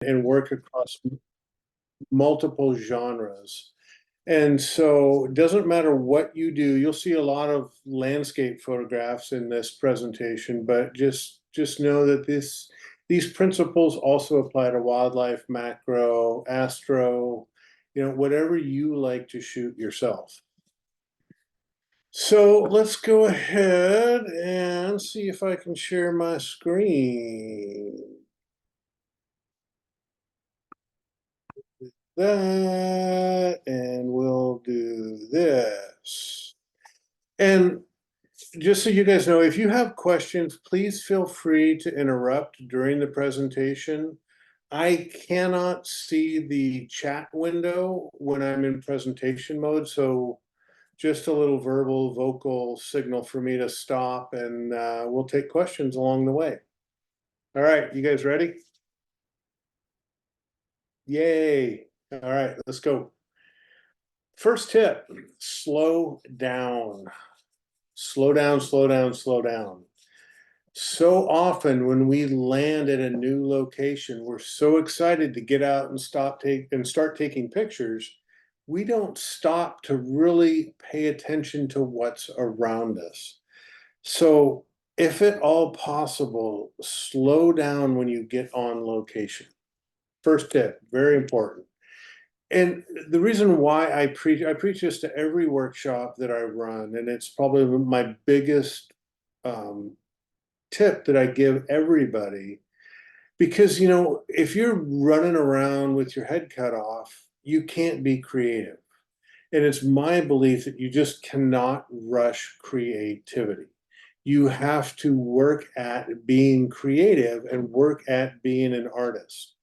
and work across multiple genres. And so it doesn't matter what you do, you'll see a lot of landscape photographs in this presentation, but just know that these principles also apply to wildlife, macro, astro, whatever you like to shoot yourself. So let's go ahead and see if I can share my screen. That, and we'll do this. And just so you guys know, if you have questions, please feel free to interrupt during the presentation. I cannot see the chat window when I'm in presentation mode, so just a little verbal, vocal signal for me to stop, and we'll take questions along the way. All right, you guys ready? Yay. All right, let's go. First tip, slow down. Slow down, slow down, slow down. So often when we land at a new location, we're so excited to get out and start taking pictures. We don't stop to really pay attention to what's around us. So if at all possible, slow down when you get on location. First tip, very important. And the reason why I preach this to every workshop that I run, and it's probably my biggest tip that I give everybody, because if you're running around with your head cut off, you can't be creative. And it's my belief that you just cannot rush creativity. You have to work at being creative and work at being an artist.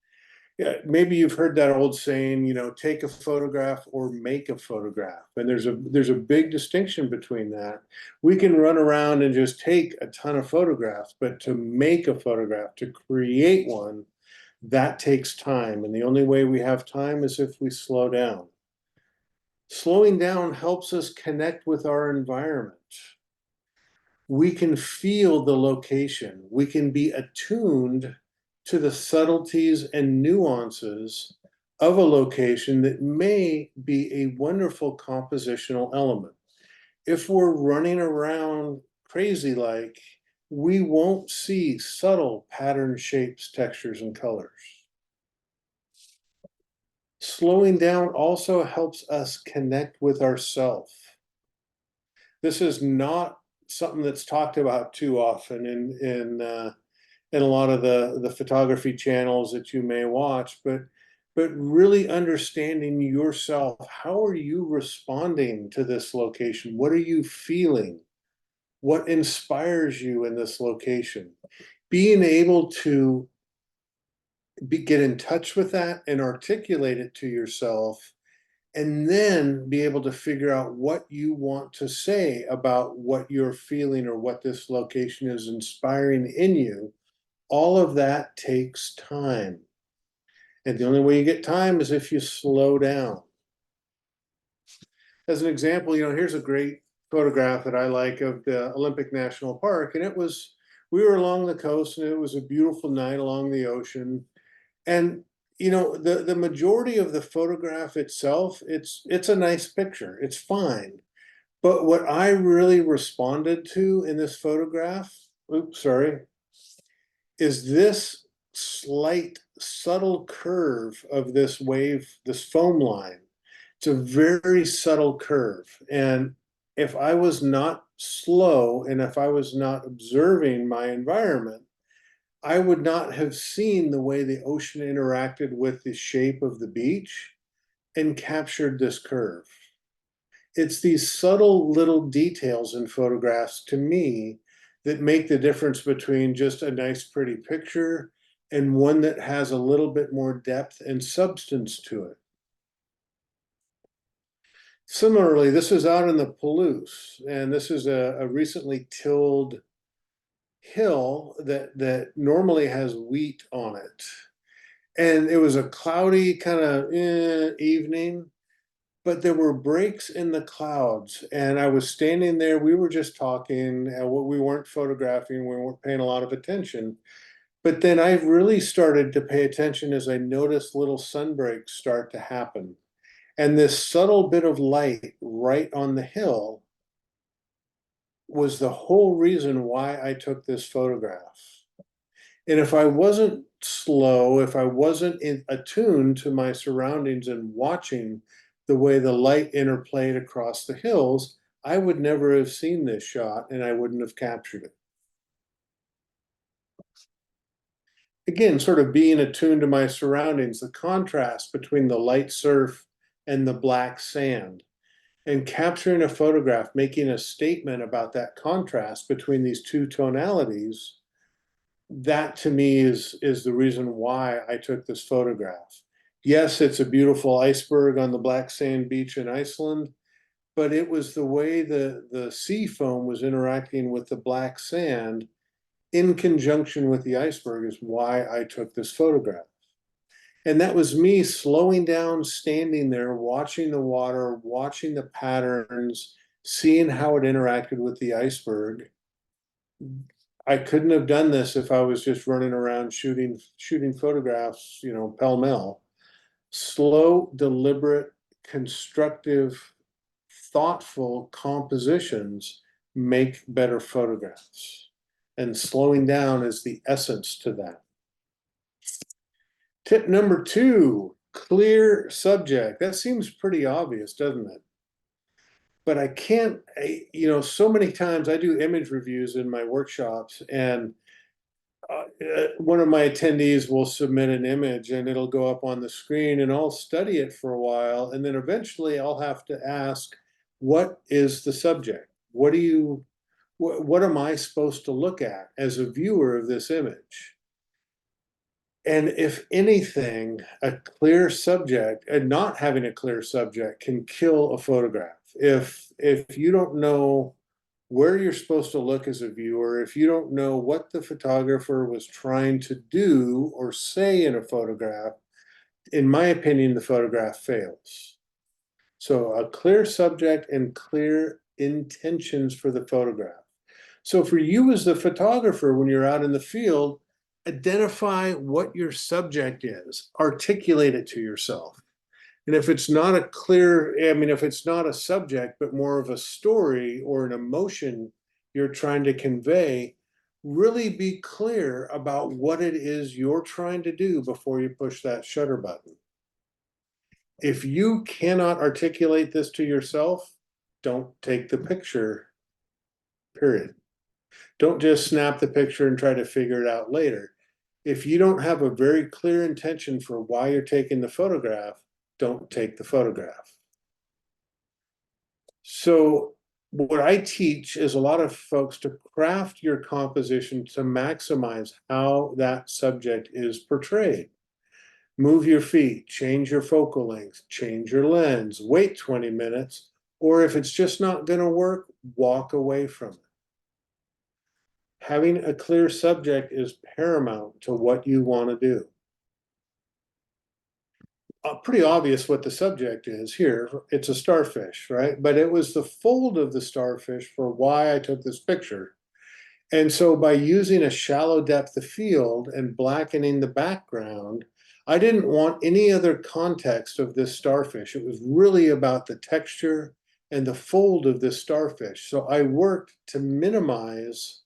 Yeah, maybe you've heard that old saying, take a photograph or make a photograph. And there's a big distinction between that. We can run around and just take a ton of photographs, but to make a photograph, to create one, that takes time. And the only way we have time is if we slow down. Slowing down helps us connect with our environment. We can feel the location. We can be attuned to the subtleties and nuances of a location that may be a wonderful compositional element. If we're running around crazy like, we won't see subtle pattern, shapes, textures, and colors. Slowing down also helps us connect with ourselves. This is not something that's talked about too often in a lot of the photography channels that you may watch, but really understanding yourself. How are you responding to this location? What are you feeling? What inspires you in this location? Being able to get in touch with that and articulate it to yourself, and then be able to figure out what you want to say about what you're feeling or what this location is inspiring in you. All of that takes time. And the only way you get time is if you slow down. As an example, here's a great photograph that I like of the Olympic National Park. And we were along the coast, and it was a beautiful night along the ocean. And the majority of the photograph itself, it's a nice picture. It's fine. But what I really responded to in this photograph, is this slight, subtle curve of this wave, this foam line. It's a very subtle curve. And if I was not slow and if I was not observing my environment, I would not have seen the way the ocean interacted with the shape of the beach and captured this curve. It's these subtle little details in photographs, to me, that make the difference between just a nice, pretty picture and one that has a little bit more depth and substance to it. Similarly, this is out in the Palouse, and this is a recently tilled hill that normally has wheat on it. And it was a cloudy kind of evening, but there were breaks in the clouds. And I was standing there, we were just talking, we weren't photographing, we weren't paying a lot of attention. But then I really started to pay attention as I noticed little sunbreaks start to happen. And this subtle bit of light right on the hill was the whole reason why I took this photograph. And if I wasn't slow, if I wasn't attuned to my surroundings and watching the way the light interplayed across the hills, I would never have seen this shot and I wouldn't have captured it. Again, sort of being attuned to my surroundings, the contrast between the light surf and the black sand, and capturing a photograph, making a statement about that contrast between these two tonalities, that to me is the reason why I took this photograph. Yes, it's a beautiful iceberg on the black sand beach in Iceland, but it was the way the sea foam was interacting with the black sand in conjunction with the iceberg is why I took this photograph. And that was me slowing down, standing there, watching the water, watching the patterns, seeing how it interacted with the iceberg. I couldn't have done this if I was just running around shooting photographs, pell mell. Slow, deliberate, constructive, thoughtful compositions make better photographs. And slowing down is the essence to that. Tip number 2, clear subject. That seems pretty obvious, doesn't it? But I can't, so many times I do image reviews in my workshops, and one of my attendees will submit an image and it'll go up on the screen, and I'll study it for a while. And then eventually I'll have to ask, what is the subject? What am I supposed to look at as a viewer of this image? And if anything, a clear subject and not having a clear subject can kill a photograph. If you don't know where you're supposed to look as a viewer, if you don't know what the photographer was trying to do or say in a photograph, in my opinion, the photograph fails. So a clear subject and clear intentions for the photograph. So for you as the photographer, when you're out in the field, identify what your subject is, articulate it to yourself. And if it's not a clear, if it's not a subject, but more of a story or an emotion you're trying to convey, really be clear about what it is you're trying to do before you push that shutter button. If you cannot articulate this to yourself, don't take the picture, period. Don't just snap the picture and try to figure it out later. If you don't have a very clear intention for why you're taking the photograph, don't take the photograph. So what I teach is a lot of folks to craft your composition to maximize how that subject is portrayed. Move your feet, change your focal length, change your lens, wait 20 minutes, or if it's just not going to work, walk away from it. Having a clear subject is paramount to what you want to do. Pretty obvious what the subject is here. It's a starfish, right? But it was the fold of the starfish for why I took this picture. And so by using a shallow depth of field and blackening the background, I didn't want any other context of this starfish. It was really about the texture and the fold of this starfish. So I worked to minimize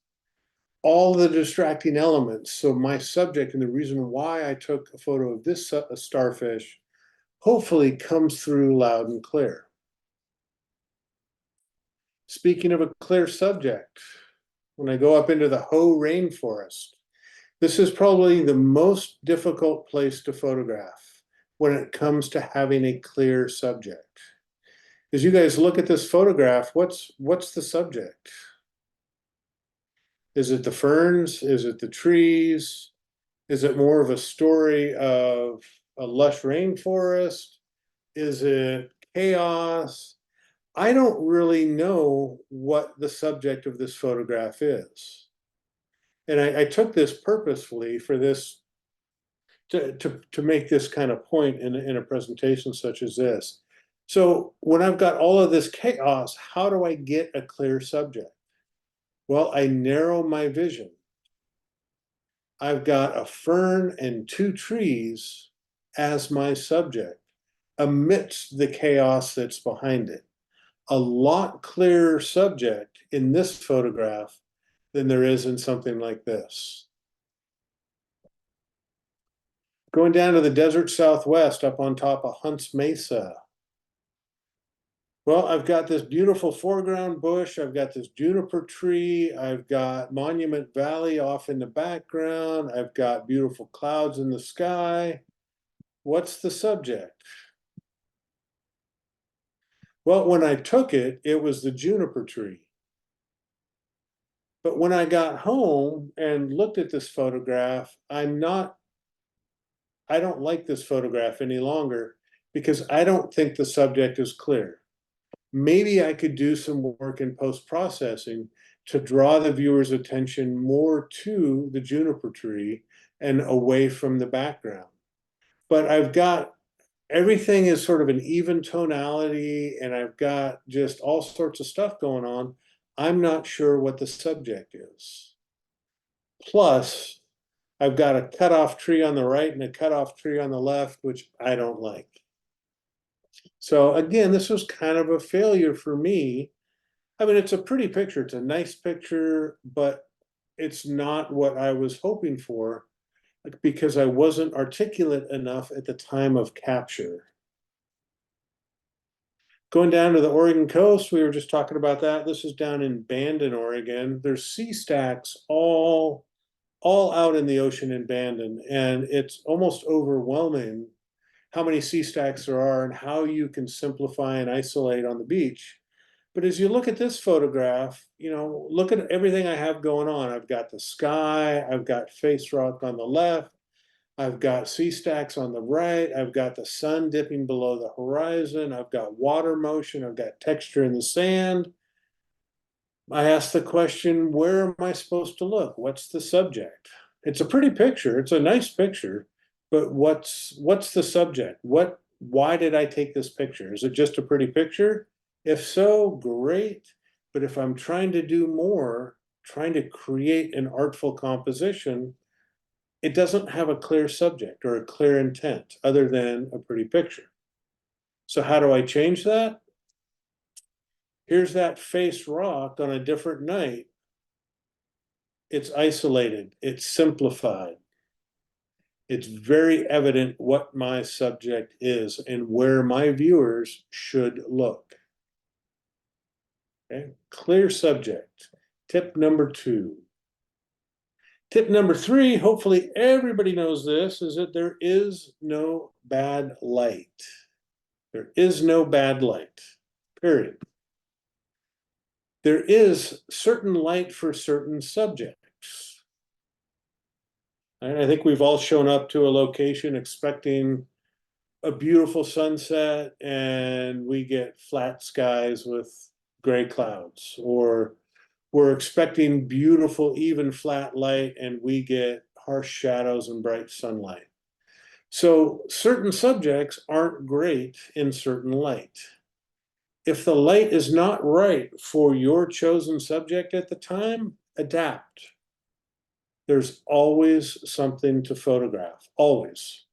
all the distracting elements. So my subject and the reason why I took a photo of this starfish hopefully comes through loud and clear. Speaking of a clear subject, when I go up into the Hoh rainforest, this is probably the most difficult place to photograph when it comes to having a clear subject. As you guys look at this photograph, what's the subject? Is it the ferns? Is it the trees? Is it more of a story of a lush rainforest? Is it chaos? I don't really know what the subject of this photograph is. And I took this purposefully for this, to make this kind of point in a presentation such as this. So when I've got all of this chaos, how do I get a clear subject? Well, I narrow my vision. I've got a fern and two trees as my subject amidst the chaos that's behind it. A lot clearer subject in this photograph than there is in something like this. Going down to the desert Southwest up on top of Hunts Mesa. Well, I've got this beautiful foreground bush. I've got this juniper tree. I've got Monument Valley off in the background. I've got beautiful clouds in the sky. What's the subject? Well, when I took it, it was the juniper tree. But when I got home and looked at this photograph, I don't like this photograph any longer because I don't think the subject is clear. Maybe I could do some work in post-processing to draw the viewer's attention more to the juniper tree and away from the background. But I've got everything is sort of an even tonality, and I've got just all sorts of stuff going on. I'm not sure what the subject is. Plus, I've got a cutoff tree on the right and a cutoff tree on the left, which I don't like. So again, this was kind of a failure for me. I mean, it's a pretty picture. It's a nice picture, but it's not what I was hoping for because I wasn't articulate enough at the time of capture. Going down to the Oregon coast, we were just talking about that. This is down in Bandon, Oregon. There's sea stacks all out in the ocean in Bandon, and it's almost overwhelming how many sea stacks there are and how you can simplify and isolate on the beach. But as you look at this photograph, look at everything I have going on. I've got the sky, I've got face rock on the left, I've got sea stacks on the right, I've got the sun dipping below the horizon, I've got water motion, I've got texture in the sand. I asked the question, where am I supposed to look? What's the subject? It's a pretty picture, it's a nice picture, but what's the subject? Why did I take this picture? Is it just a pretty picture? If so, great. But if I'm trying to do more, trying to create an artful composition, it doesn't have a clear subject or a clear intent other than a pretty picture. So how do I change that? Here's that face rock on a different night. It's isolated, it's simplified. It's very evident what my subject is and where my viewers should look. Okay, clear subject. Tip number 2. Tip number 3, hopefully everybody knows this, is that there is no bad light. There is no bad light, period. There is certain light for certain subjects. And I think we've all shown up to a location expecting a beautiful sunset and we get flat skies with gray clouds, or we're expecting beautiful even flat light and we get harsh shadows and bright sunlight. So certain subjects aren't great in certain light. If the light is not right for your chosen subject at the time, adapt. There's always something to photograph, always.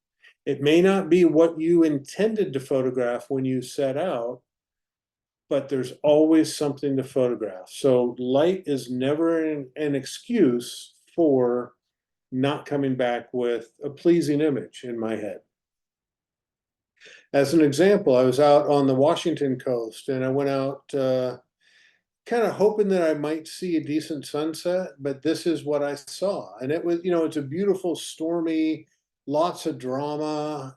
It may not be what you intended to photograph when you set out, but there's always something to photograph. So light is never an excuse for not coming back with a pleasing image in my head. As an example, I was out on the Washington coast and I went out kind of hoping that I might see a decent sunset, but this is what I saw. And it was, it's a beautiful, stormy, lots of drama,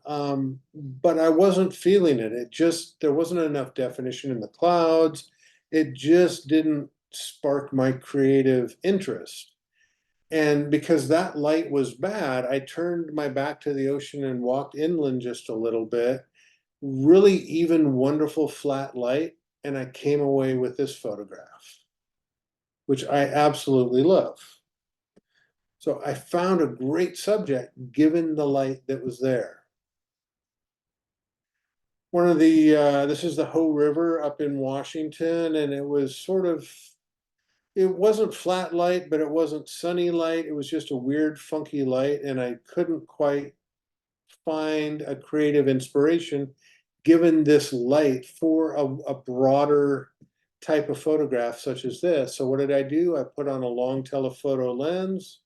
but I wasn't feeling it. There wasn't enough definition in the clouds. It just didn't spark my creative interest. And because that light was bad, I turned my back to the ocean and walked inland just a little bit. Really even wonderful flat light. And I came away with this photograph, which I absolutely love. So I found a great subject given the light that was there. This is the Hoh River up in Washington, and it was sort of, it wasn't flat light, but it wasn't sunny light. It was just a weird, funky light, and I couldn't quite find a creative inspiration given this light for a broader type of photograph such as this. So what did I do? I put on a long telephoto lens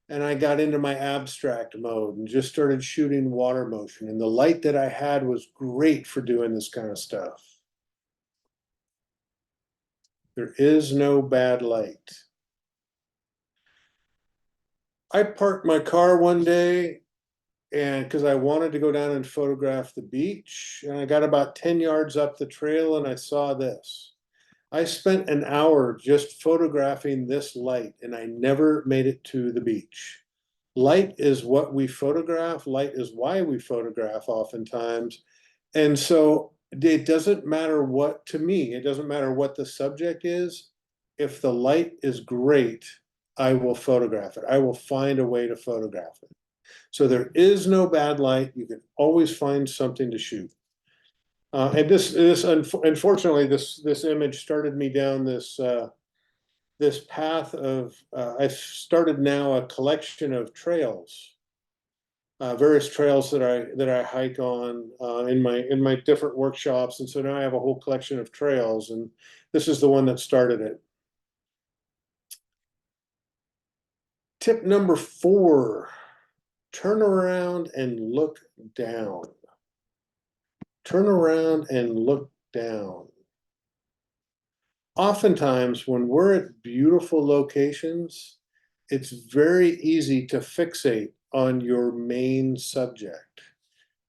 and I got into my abstract mode and just started shooting water motion. And the light that I had was great for doing this kind of stuff. There is no bad light. I parked my car one day and because I wanted to go down and photograph the beach, and I got about 10 yards up the trail and I saw this. I spent an hour just photographing this light and I never made it to the beach. Light is what we photograph, light is why we photograph oftentimes. And so it doesn't matter what, to me, it doesn't matter what the subject is. If the light is great, I will photograph it. I will find a way to photograph it. So there is no bad light. You can always find something to shoot. And unfortunately, this image started me down this path of. I've started now a collection of trails, various trails that I hike on in my different workshops, and so now I have a whole collection of trails, and this is the one that started it. Tip number 4. Turn around and look down. Turn around and look down. Oftentimes, when we're at beautiful locations, it's very easy to fixate on your main subject.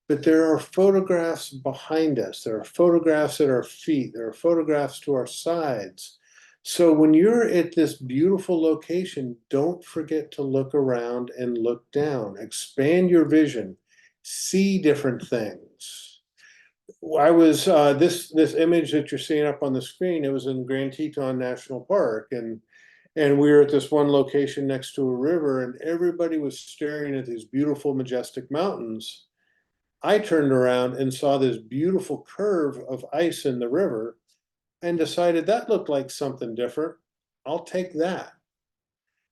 But there are photographs behind us, there are photographs at our feet, there are photographs to our sides. So when you're at this beautiful location, don't forget to look around and look down. Expand your vision, see different things. I was this image that you're seeing up on the screen. It was in Grand Teton National Park, and we were at this one location next to a river, and everybody was staring at these beautiful, majestic mountains. I turned around and saw this beautiful curve of ice in the river, and decided that looked like something different. I'll take that,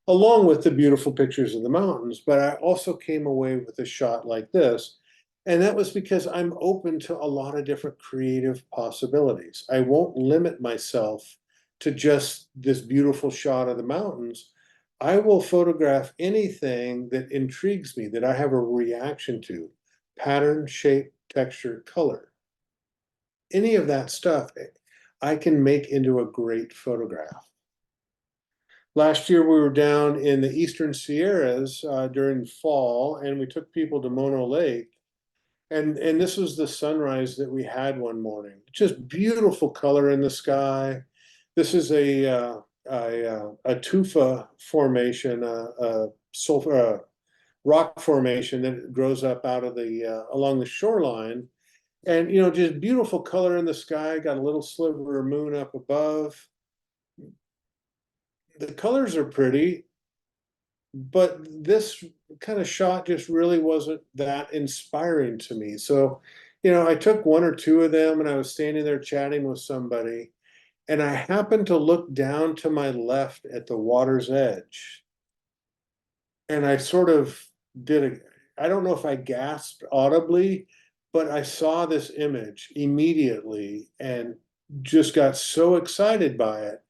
along with the beautiful pictures of the mountains. But I also came away with a shot like this. And that was because I'm open to a lot of different creative possibilities. I won't limit myself to just this beautiful shot of the mountains. I will photograph anything that intrigues me, that I have a reaction to: pattern, shape, texture, color. Any of that stuff I can make into a great photograph. Last year we were down in the Eastern Sierras during fall, and we took people to Mono Lake. And this was the sunrise that we had one morning. Just beautiful color in the sky. This is a tufa formation, a sulfur rock formation that grows up out of the along the shoreline. And just beautiful color in the sky. Got a little sliver of moon up above. The colors are pretty, but this kind of shot just really wasn't that inspiring to me. So, I took one or two of them and I was standing there chatting with somebody, and I happened to look down to my left at the water's edge. And I sort of I don't know if I gasped audibly, but I saw this image immediately and just got so excited by it.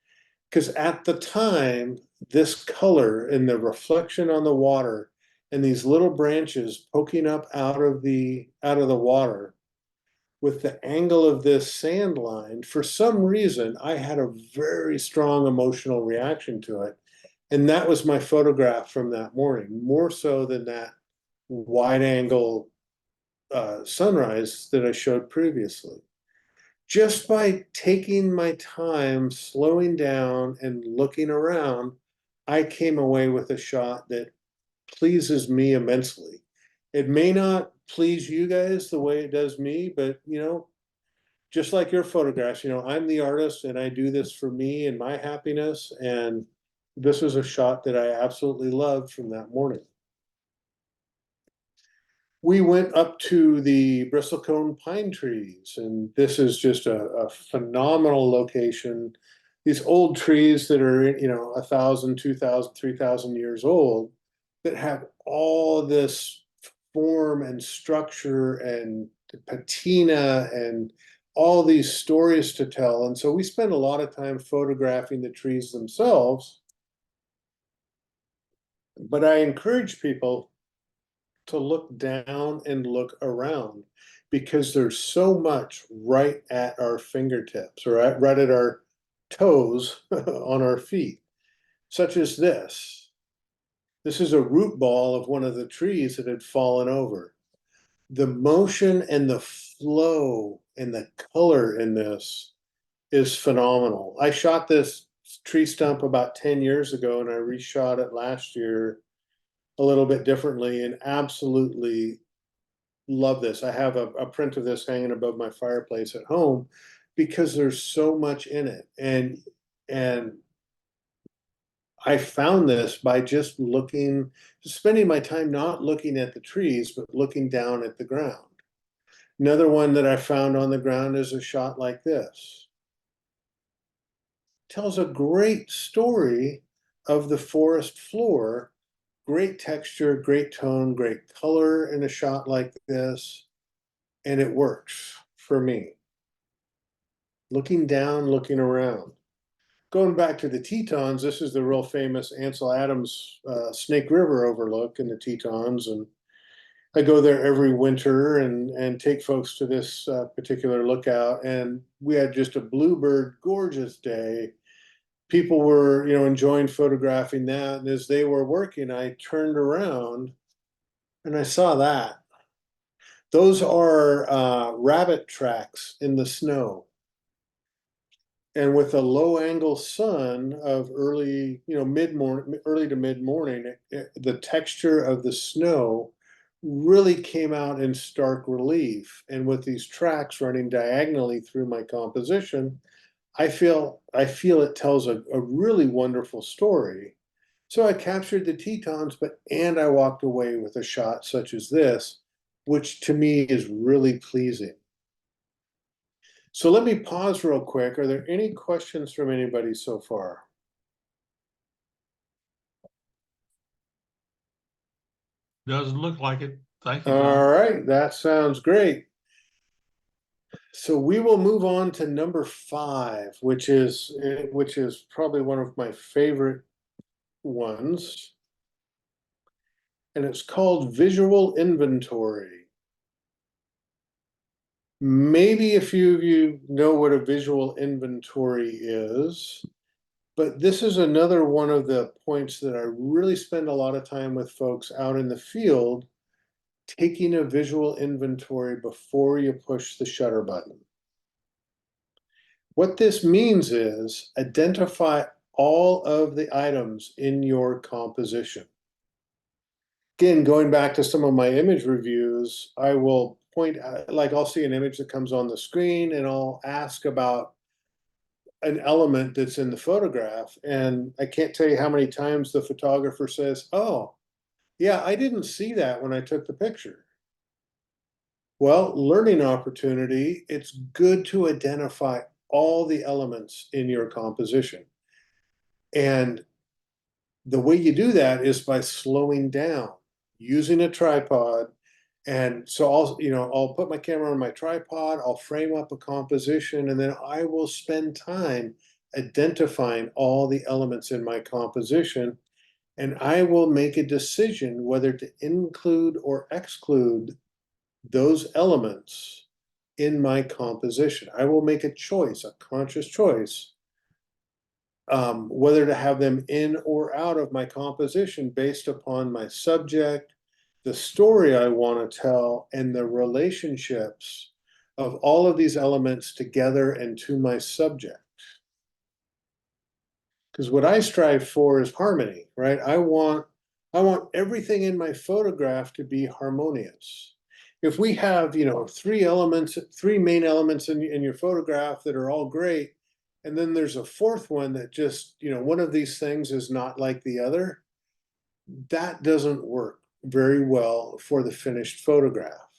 Because at the time, this color and the reflection on the water and these little branches poking up out of the water with the angle of this sand line, for some reason, I had a very strong emotional reaction to it. And that was my photograph from that morning, more so than that wide angle sunrise that I showed previously. Just by taking my time, slowing down, and looking around, I came away with a shot that pleases me immensely. It may not please you guys the way it does me, but just like your photographs, I'm the artist and I do this for me and my happiness. And this was a shot that I absolutely loved from that morning. We went up to the bristlecone pine trees, and this is just a phenomenal location. these old trees that are, 1,000, 2,000, 3,000 years old that have all this form and structure and patina and all these stories to tell. And so we spend a lot of time photographing the trees themselves. But I encourage people to look down and look around because there's so much right at our fingertips or right at our toes on our feet, such as this. This is a root ball of one of the trees that had fallen over. The motion and the flow and the color in this is phenomenal. I shot this tree stump about 10 years ago and I reshot it last year a little bit differently and absolutely love this. I have a print of this hanging above my fireplace at home because there's so much in it. And I found this by just spending my time not looking at the trees, but looking down at the ground. Another one that I found on the ground is a shot like this. Tells a great story of the forest floor. Great texture, great tone, great color in a shot like this. And it works for me. Looking down, looking around. Going back to the Tetons, this is the real famous Ansel Adams Snake River overlook in the Tetons. And I go there every winter and take folks to this particular lookout. And we had just a bluebird gorgeous day. People were, enjoying photographing that. And as they were working, I turned around and I saw that. Those are rabbit tracks in the snow. And with a low angle sun of early, early to mid morning, the texture of the snow really came out in stark relief. And with these tracks running diagonally through my composition, I feel it tells a really wonderful story. So I captured the Tetons, and I walked away with a shot such as this, which to me is really pleasing. So let me pause real quick. Are there any questions from anybody so far? Doesn't look like it. Thank you, All John. right, that sounds great. So we will move on to number 5, which is probably one of my favorite ones. And it's called visual inventory. Maybe a few of you know what a visual inventory is, but this is another one of the points that I really spend a lot of time with folks out in the field, taking a visual inventory before you push the shutter button. What this means is identify all of the items in your composition. Again, going back to some of my image reviews, I will point out, like I'll see an image that comes on the screen and I'll ask about an element that's in the photograph. And I can't tell you how many times the photographer says, "Oh, yeah, I didn't see that when I took the picture." Well, learning opportunity, it's good to identify all the elements in your composition. And the way you do that is by slowing down, using a tripod. And so I'll put my camera on my tripod, I'll frame up a composition, and then I will spend time identifying all the elements in my composition. And I will make a decision whether to include or exclude those elements in my composition. I will make a choice, a conscious choice, whether to have them in or out of my composition based upon my subject, the story I want to tell, and the relationships of all of these elements together and to my subject. Because what I strive for is harmony, right? I want everything in my photograph to be harmonious. If we have, 3 main elements in your photograph that are all great, and then there's a fourth one that just, one of these things is not like the other, that doesn't work very well for the finished photograph.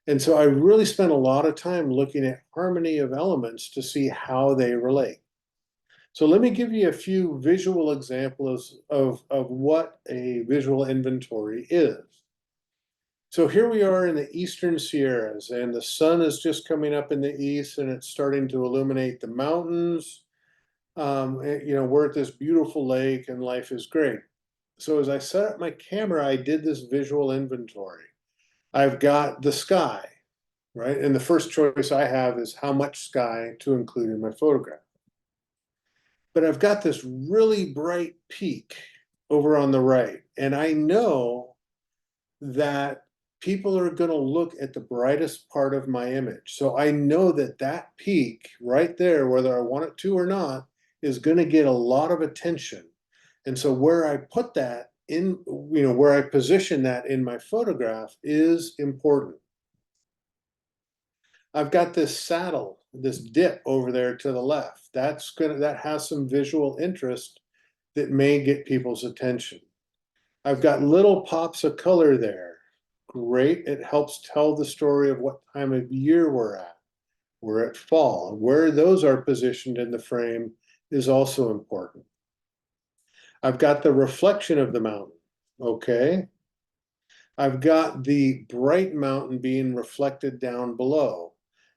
And so I really spent a lot of time looking at harmony of elements to see how they relate. So let me give you a few visual examples of what a visual inventory is. So here we are in the Eastern Sierras, and the sun is just coming up in the east, and it's starting to illuminate the mountains. We're at this beautiful lake, and life is great. So as I set up my camera, I did this visual inventory. I've got the sky, right? And the first choice I have is how much sky to include in my photograph. But I've got this really bright peak over on the right, and I know that people are going to look at the brightest part of my image. So I know that that peak right there, whether I want it to or not, is going to get a lot of attention. And so where I put that in, where I position that in my photograph is important. I've got this saddle, this dip over there to the left. That has some visual interest that may get people's attention. I've got little pops of color there. Great. It helps tell the story of what time of year we're at. We're at fall. Where those are positioned in the frame is also important. I've got the reflection of the mountain. Okay. I've got the bright mountain being reflected down below.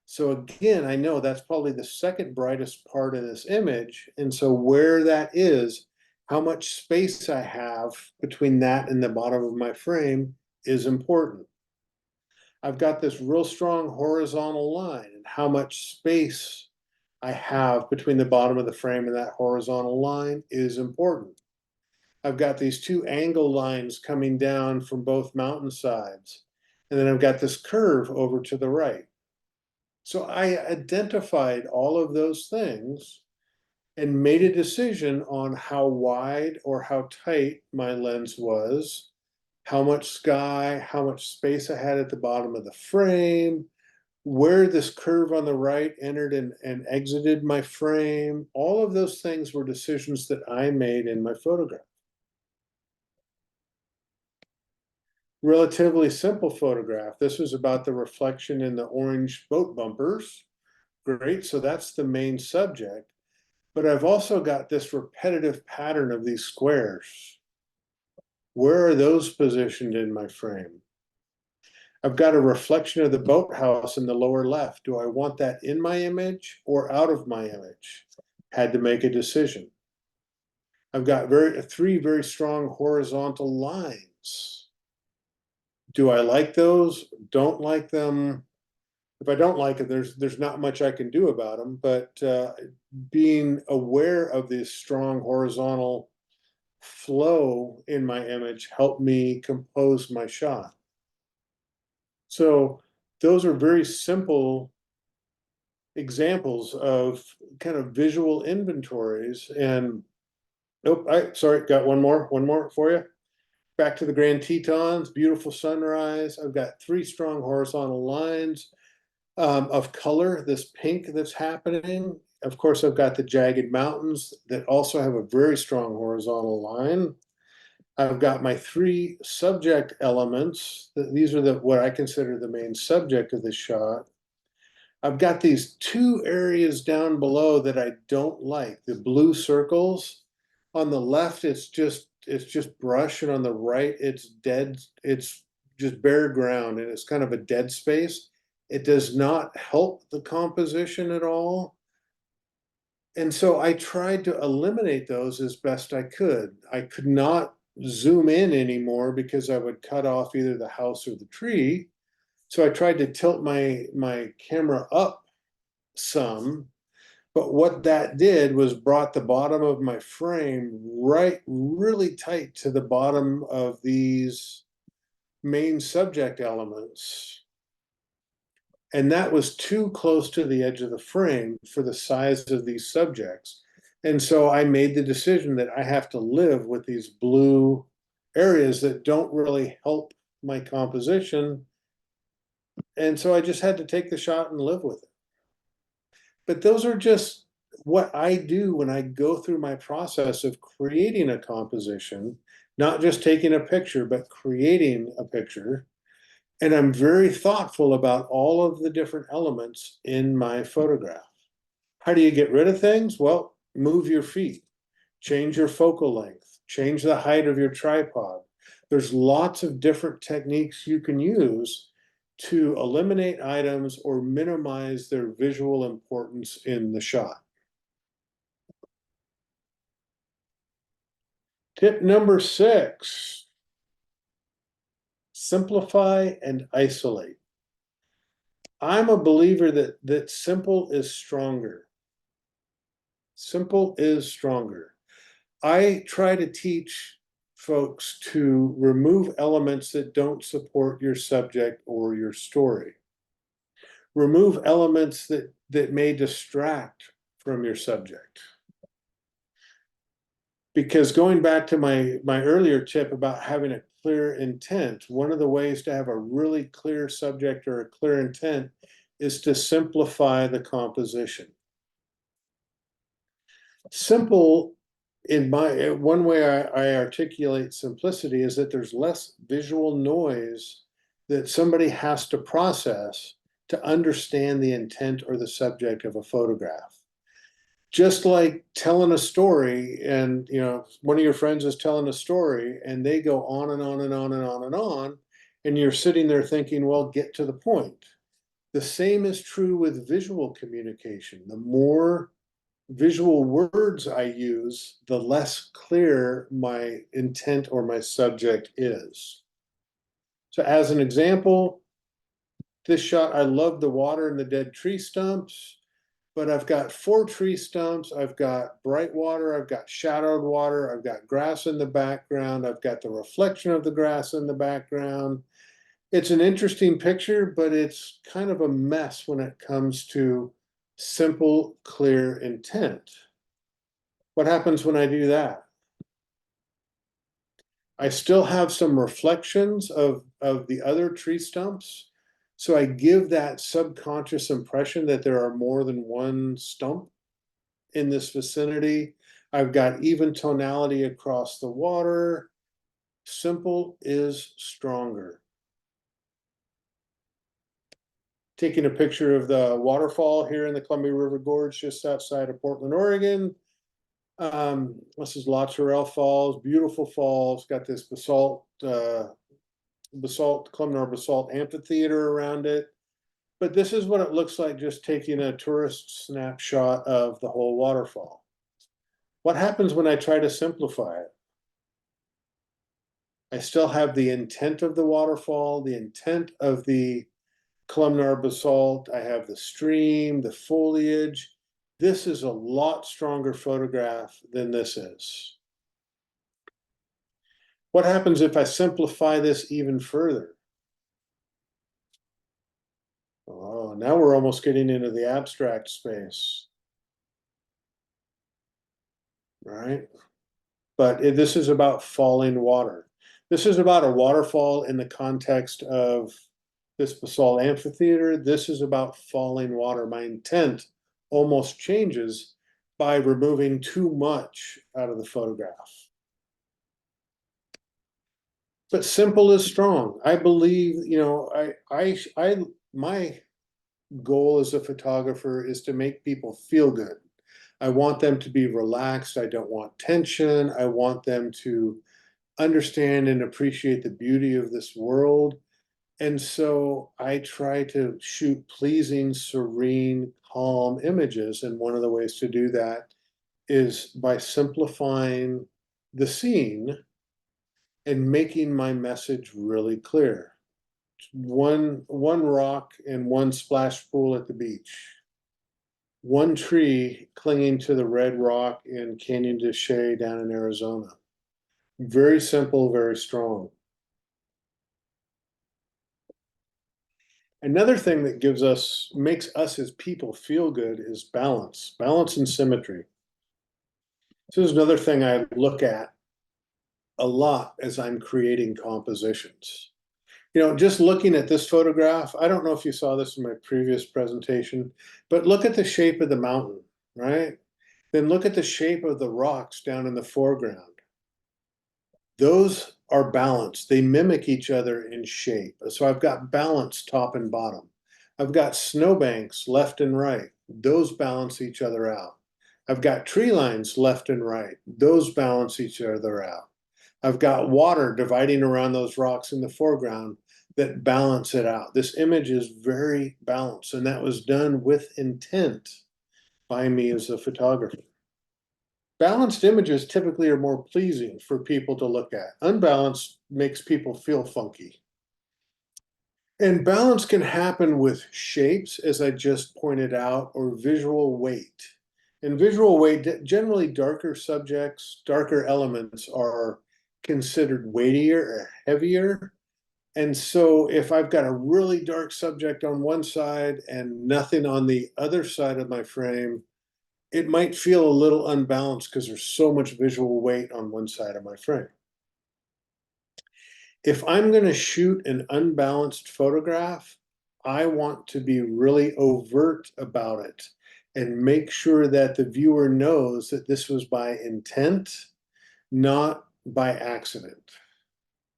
So again, I know that's probably the second brightest part of this image. And so where that is, how much space I have between that and the bottom of my frame is important. I've got this real strong horizontal line, and how much space I have between the bottom of the frame and that horizontal line is important. I've got these two angle lines coming down from both mountainsides. And then I've got this curve over to the right. So I identified all of those things and made a decision on how wide or how tight my lens was, how much sky, how much space I had at the bottom of the frame, where this curve on the right entered and exited my frame. All of those things were decisions that I made in my photograph. Relatively simple photograph. This was about the reflection in the orange boat bumpers. Great, so that's the main subject. But I've also got this repetitive pattern of these squares. Where are those positioned in my frame? I've got a reflection of the boathouse in the lower left. Do I want that in my image or out of my image? Had to make a decision. I've got three very strong horizontal lines. Do I like those? Don't like them? If I don't like it, there's not much I can do about them. But being aware of this strong horizontal flow in my image helped me compose my shot. So those are very simple examples of kind of visual inventories. And sorry, got one more for you. Back to the Grand Tetons, beautiful sunrise. I've got three strong horizontal lines of color, this pink that's happening. Of course, I've got the jagged mountains that also have a very strong horizontal line. I've got my three subject elements. These are what I consider the main subject of the shot. I've got these two areas down below that I don't like. The blue circles. On the left, it's just brush, and on the right, it's dead. It's just bare ground, and it's kind of a dead space. It does not help the composition at all. And so I tried to eliminate those as best I could. I could not zoom in anymore because I would cut off either the house or the tree. So I tried to tilt my camera up some, but what that did was brought the bottom of my frame really tight to the bottom of these main subject elements. And that was too close to the edge of the frame for the size of these subjects. And so I made the decision that I have to live with these blue areas that don't really help my composition. And so I just had to take the shot and live with it. But those are just what I do when I go through my process of creating a composition, not just taking a picture, but creating a picture. And I'm very thoughtful about all of the different elements in my photograph. How do you get rid of things? Well, move your feet, change your focal length, change the height of your tripod. There's lots of different techniques you can use to eliminate items or minimize their visual importance in the shot. Tip number 6, simplify and isolate. I'm a believer that simple is stronger. Simple is stronger. I try to teach folks to remove elements that don't support your subject or your story. Remove elements that may distract from your subject. Because going back to my earlier tip about having a clear intent, one of the ways to have a really clear subject or a clear intent is to simplify the composition. Simple, in my one way I articulate simplicity is that there's less visual noise that somebody has to process to understand the intent or the subject of a photograph. Just like telling a story, and one of your friends is telling a story and they go on and on and on and on and on, and you're sitting there thinking, well, get to the point. The same is true with visual communication. The more visual words I use, the less clear my intent or my subject is. So as an example, this shot, I love the water and the dead tree stumps, but I've got 4 tree stumps, I've got bright water, I've got shadowed water, I've got grass in the background, I've got the reflection of the grass in the background. It's an interesting picture, but it's kind of a mess when it comes to simple, clear intent. What happens when I do that? I still have some reflections of the other tree stumps. So I give that subconscious impression that there are more than one stump in this vicinity. I've got even tonality across the water. Simple is stronger. Taking a picture of the waterfall here in the Columbia River Gorge, just outside of Portland, Oregon. This is La Tourelle Falls, beautiful falls, got this basalt, columnar basalt amphitheater around it. But this is what it looks like just taking a tourist snapshot of the whole waterfall. What happens when I try to simplify it? I still have the intent of the waterfall, the intent of the columnar basalt. I have the stream, the foliage. This is a lot stronger photograph than this is. What happens if I simplify this even further? Oh, now we're almost getting into the abstract space, right? But this is about falling water. This is about a waterfall in the context of this basalt amphitheater. This is about falling water. My intent almost changes by removing too much out of the photograph. But simple is strong. I believe, my goal as a photographer is to make people feel good. I want them to be relaxed. I don't want tension. I want them to understand and appreciate the beauty of this world. And so I try to shoot pleasing, serene, calm images. And one of the ways to do that is by simplifying the scene and making my message really clear. One rock and one splash pool at the beach. One tree clinging to the red rock in Canyon de Chelly down in Arizona. Very simple, very strong. Another thing that makes us as people feel good is balance and symmetry. This is another thing I look at a lot as I'm creating compositions. Just looking at this photograph, I don't know if you saw this in my previous presentation, but look at the shape of the mountain, right? Then look at the shape of the rocks down in the foreground. Those are balanced. They mimic each other in shape. So I've got balance top and bottom. I've got snowbanks left and right. Those balance each other out. I've got tree lines left and right. Those balance each other out. I've got water dividing around those rocks in the foreground that balance it out. This image is very balanced, and that was done with intent by me as a photographer. Balanced images typically are more pleasing for people to look at. Unbalanced makes people feel funky. And balance can happen with shapes, as I just pointed out, or visual weight. In visual weight, generally darker subjects, darker elements are considered weightier or heavier. And so if I've got a really dark subject on one side and nothing on the other side of my frame, it might feel a little unbalanced because there's so much visual weight on one side of my frame. If I'm going to shoot an unbalanced photograph, I want to be really overt about it and make sure that the viewer knows that this was by intent, not by accident.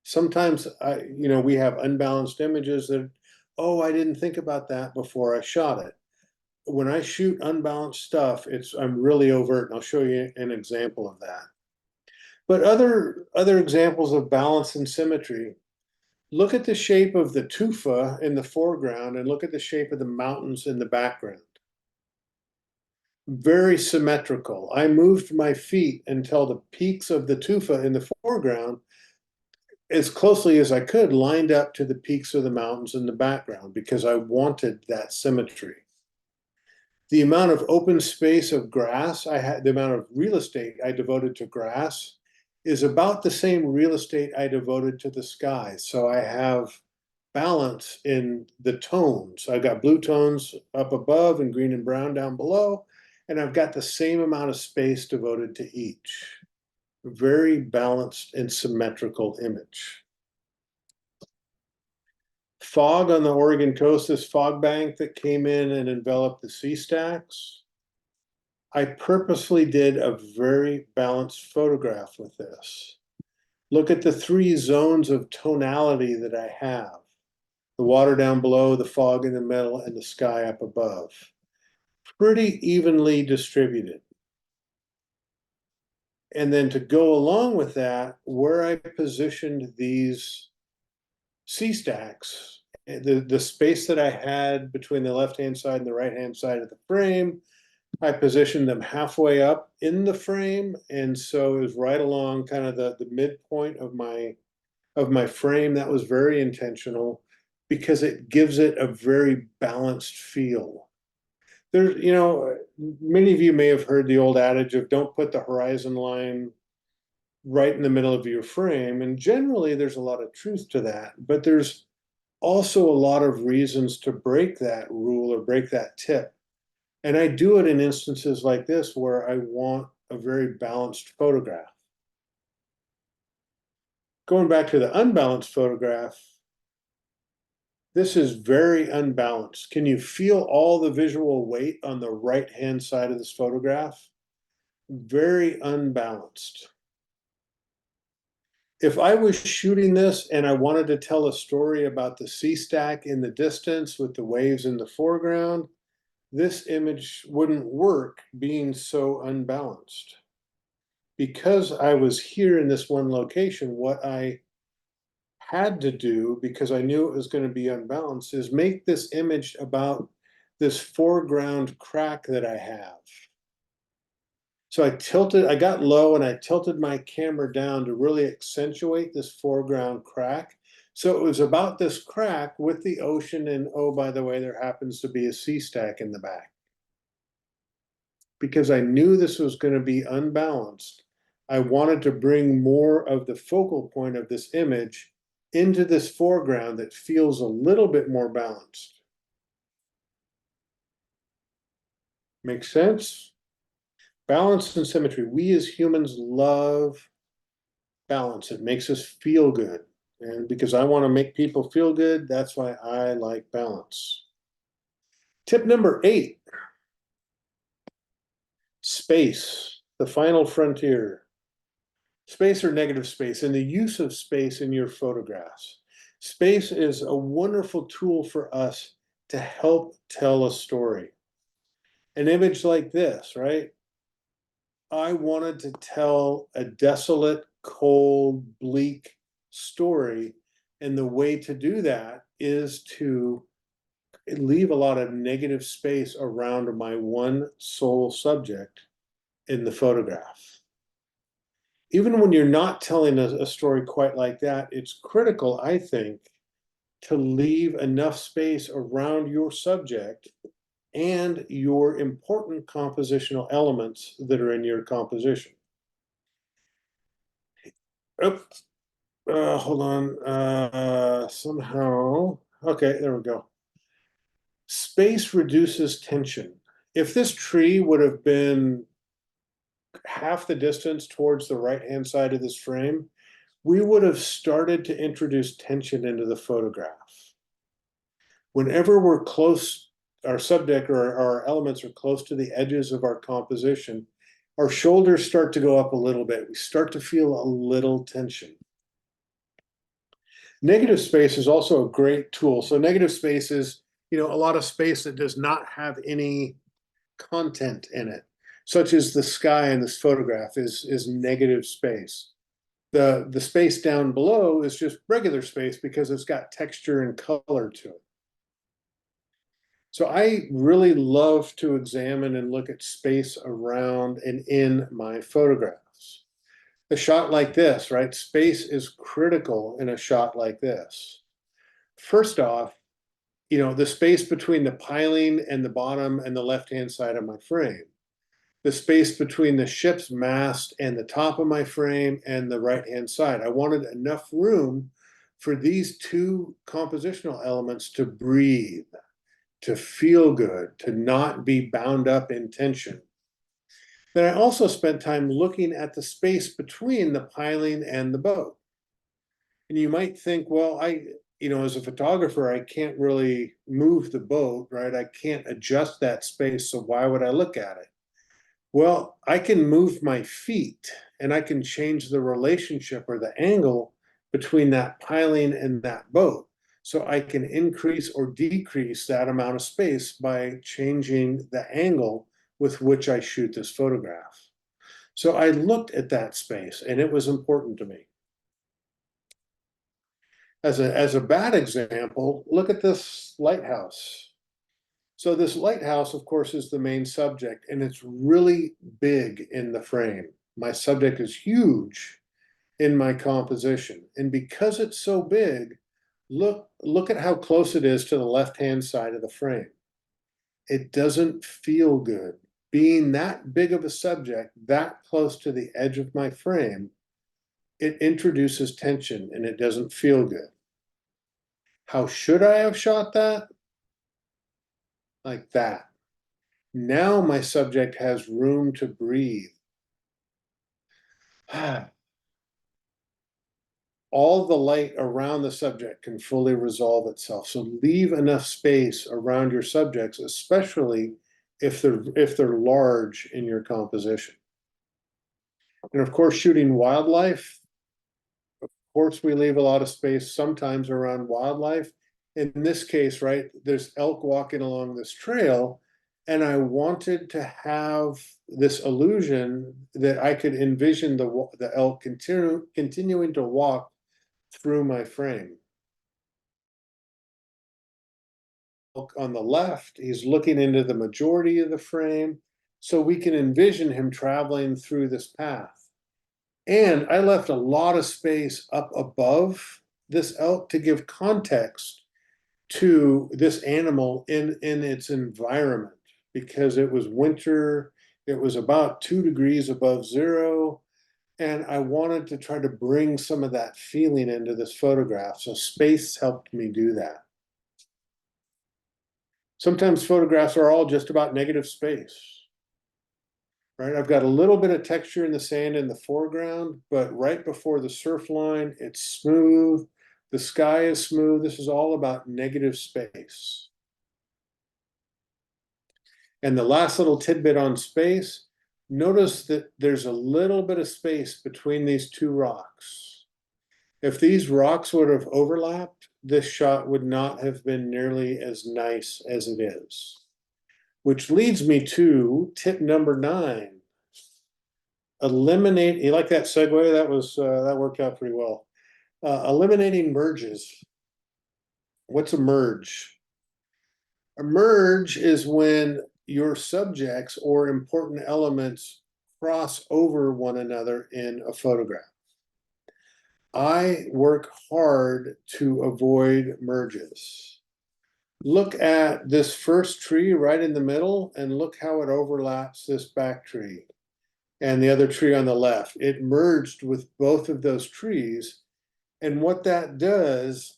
Sometimes we have unbalanced images that, oh, I didn't think about that before I shot it. When I shoot unbalanced stuff, I'm really overt, and I'll show you an example of that. But other examples of balance and symmetry, look at the shape of the tufa in the foreground and look at the shape of the mountains in the background. Very symmetrical. I moved my feet until the peaks of the tufa in the foreground, as closely as I could, lined up to the peaks of the mountains in the background because I wanted that symmetry. The amount of open space of grass I had, the amount of real estate I devoted to grass is about the same real estate I devoted to the sky. So I have balance in the tones. I've got blue tones up above and green and brown down below, and I've got the same amount of space devoted to each. Very balanced and symmetrical image. Fog on the Oregon coast, this fog bank that came in and enveloped the sea stacks. I purposely did a very balanced photograph with this. Look at the three zones of tonality that I have. The water down below, the fog in the middle, and the sky up above. Pretty evenly distributed. And then to go along with that, where I positioned these sea stacks, the space that I had between the left-hand side and the right-hand side of the frame, I positioned them halfway up in the frame, and so it was right along kind of the midpoint of my frame. That was very intentional because it gives it a very balanced feel. There's, many of you may have heard the old adage of don't put the horizon line right in the middle of your frame, and generally there's a lot of truth to that, but there's also a lot of reasons to break that rule or break that tip. And I do it in instances like this where I want a very balanced photograph. Going back to the unbalanced photograph, this is very unbalanced. Can you feel all the visual weight on the right-hand side of this photograph? Very unbalanced. If I was shooting this and I wanted to tell a story about the sea stack in the distance with the waves in the foreground, this image wouldn't work being so unbalanced. Because I was here in this one location, what I had to do, because I knew it was going to be unbalanced, is make this image about this foreground crack that I have. So I got low and I tilted my camera down to really accentuate this foreground crack. So it was about this crack with the ocean, and oh, by the way, there happens to be a sea stack in the back. Because I knew this was going to be unbalanced, I wanted to bring more of the focal point of this image into this foreground that feels a little bit more balanced. Make sense? Balance and symmetry. We as humans love balance. It makes us feel good. And because I want to make people feel good, that's why I like balance. Tip number 8. Space, the final frontier. Space or negative space, and the use of space in your photographs. Space is a wonderful tool for us to help tell a story. An image like this, right? I wanted to tell a desolate, cold, bleak story. And the way to do that is to leave a lot of negative space around my one sole subject in the photograph. Even when you're not telling a story quite like that, it's critical, I think, to leave enough space around your subject and your important compositional elements that are in your composition. Oops, hold on. Somehow, okay, there we go. Space reduces tension. If this tree would have been half the distance towards the right-hand side of this frame, we would have started to introduce tension into the photograph. Whenever we're close, our subject or our elements are close to the edges of our composition, our shoulders start to go up a little bit. We start to feel a little tension. Negative space is also a great tool. So negative space is, a lot of space that does not have any content in it, such as the sky in this photograph is negative space. The space down below is just regular space because it's got texture and color to it. So I really love to examine and look at space around and in my photographs. A shot like this, right? Space is critical in a shot like this. First off, the space between the piling and the bottom and the left-hand side of my frame, the space between the ship's mast and the top of my frame and the right-hand side. I wanted enough room for these two compositional elements to breathe, to feel good, to not be bound up in tension. Then I also spent time looking at the space between the piling and the boat. And you might think, well, as a photographer, I can't really move the boat, right? I can't adjust that space, so why would I look at it? Well, I can move my feet and I can change the relationship or the angle between that piling and that boat. So I can increase or decrease that amount of space by changing the angle with which I shoot this photograph. So I looked at that space and it was important to me. As a bad example, look at this lighthouse. So this lighthouse, of course, is the main subject, and it's really big in the frame. My subject is huge in my composition. And because it's so big, look at how close it is to the left-hand side of the frame. It doesn't feel good. Being that big of a subject, that close to the edge of my frame, it introduces tension and it doesn't feel good. How should I have shot that? Like that. Now my subject has room to breathe. All the light around the subject can fully resolve itself. So leave enough space around your subjects, especially if they're large in your composition. And of course, shooting wildlife, of course, we leave a lot of space sometimes around wildlife. In this case, right, there's elk walking along this trail, and I wanted to have this illusion that I could envision the elk continuing to walk through my frame. On the left, he's looking into the majority of the frame, so we can envision him traveling through this path. And I left a lot of space up above this elk to give context to this animal in its environment, because it was winter, it was about 2 degrees above zero, and I wanted to try to bring some of that feeling into this photograph. So space helped me do that. Sometimes photographs are all just about negative space, right? I've got a little bit of texture in the sand in the foreground, but right before the surf line, it's smooth. The sky is smooth. This is all about negative space. And the last little tidbit on space, notice that there's a little bit of space between these two rocks. If these rocks would have overlapped, this shot would not have been nearly as nice as it is. Which leads me to tip number 9. eliminate, you like that segue? That worked out pretty well. Eliminating merges. What's a merge? A merge is when your subjects or important elements cross over one another in a photograph. I work hard to avoid merges. Look at this first tree right in the middle and look how it overlaps this back tree and the other tree on the left. It merged with both of those trees. And what that does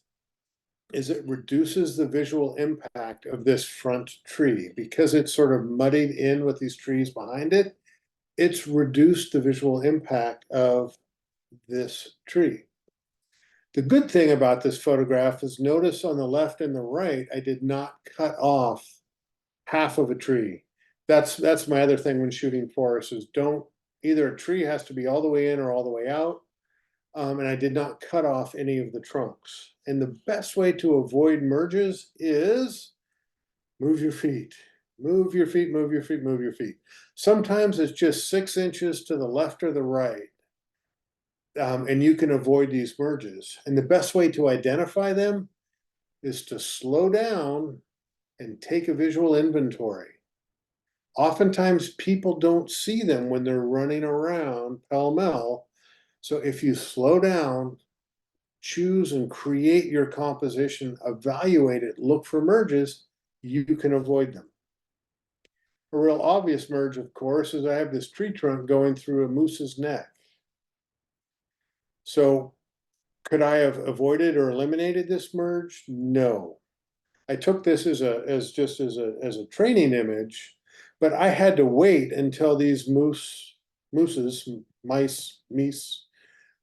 is it reduces the visual impact of this front tree because it's sort of muddied in with these trees behind it. It's reduced the visual impact of this tree. The good thing about this photograph is notice on the left and the right, I did not cut off half of a tree. That's my other thing when shooting forests is don't, either a tree has to be all the way in or all the way out. And I did not cut off any of the trunks. And the best way to avoid merges is move your feet. Move your feet, move your feet, move your feet. Sometimes it's just 6 inches to the left or the right. And you can avoid these merges. And the best way to identify them is to slow down and take a visual inventory. Oftentimes people don't see them when they're running around pell-mell. So if you slow down, choose and create your composition, evaluate it, look for merges, you can avoid them. A real obvious merge, of course, is I have this tree trunk going through a moose's neck. So could I have avoided or eliminated this merge? No. I took this as a training image, but I had to wait until these mice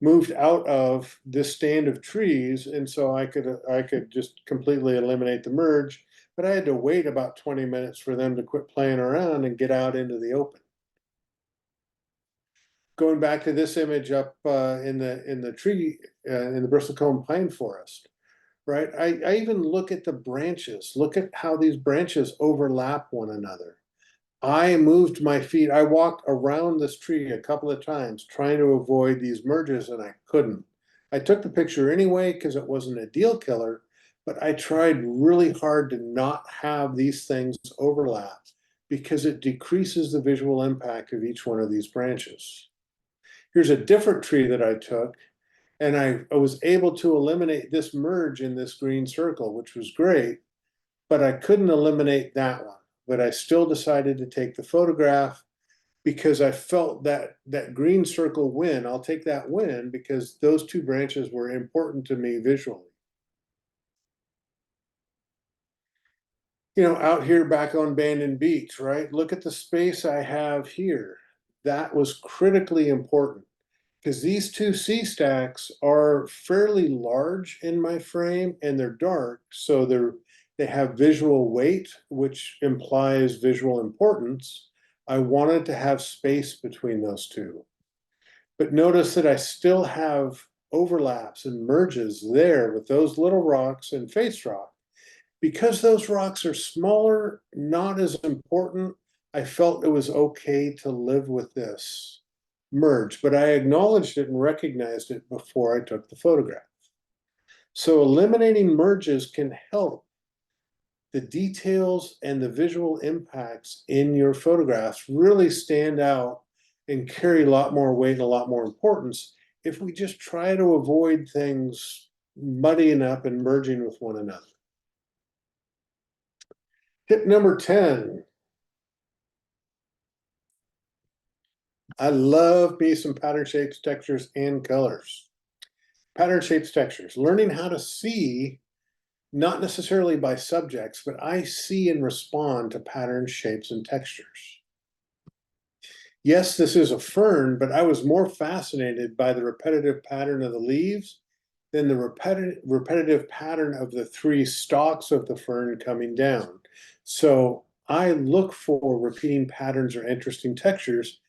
moved out of this stand of trees, and so I could just completely eliminate the merge. But I had to wait about 20 minutes for them to quit playing around and get out into the open. Going back to this image up in the tree in the bristlecone pine forest, right? I even look at the branches. Look at how these branches overlap one another. I moved my feet. I walked around this tree a couple of times trying to avoid these merges, and I couldn't. I took the picture anyway because it wasn't a deal killer, but I tried really hard to not have these things overlap because it decreases the visual impact of each one of these branches. Here's a different tree that I took, and I was able to eliminate this merge in this green circle, which was great, but I couldn't eliminate that one. But I still decided to take the photograph because I felt that green circle win. I'll take that win because those two branches were important to me visually. You know, out here back on Bandon Beach, right? Look at the space I have here. That was critically important because these two C stacks are fairly large in my frame and they're dark, so they have visual weight, which implies visual importance. I wanted to have space between those two. But notice that I still have overlaps and merges there with those little rocks and face rock. Because those rocks are smaller, not as important, I felt it was okay to live with this merge, but I acknowledged it and recognized it before I took the photograph. So eliminating merges can help the details and the visual impacts in your photographs really stand out and carry a lot more weight and a lot more importance if we just try to avoid things muddying up and merging with one another. Tip number 10. I love me some pattern shapes, textures, and colors. Pattern shapes, textures, learning how to see, not necessarily by subjects, but I see and respond to patterns, shapes, and textures. Yes, this is a fern, but I was more fascinated by the repetitive pattern of the leaves than the repetitive pattern of the 3 stalks of the fern coming down. So I look for repeating patterns or interesting textures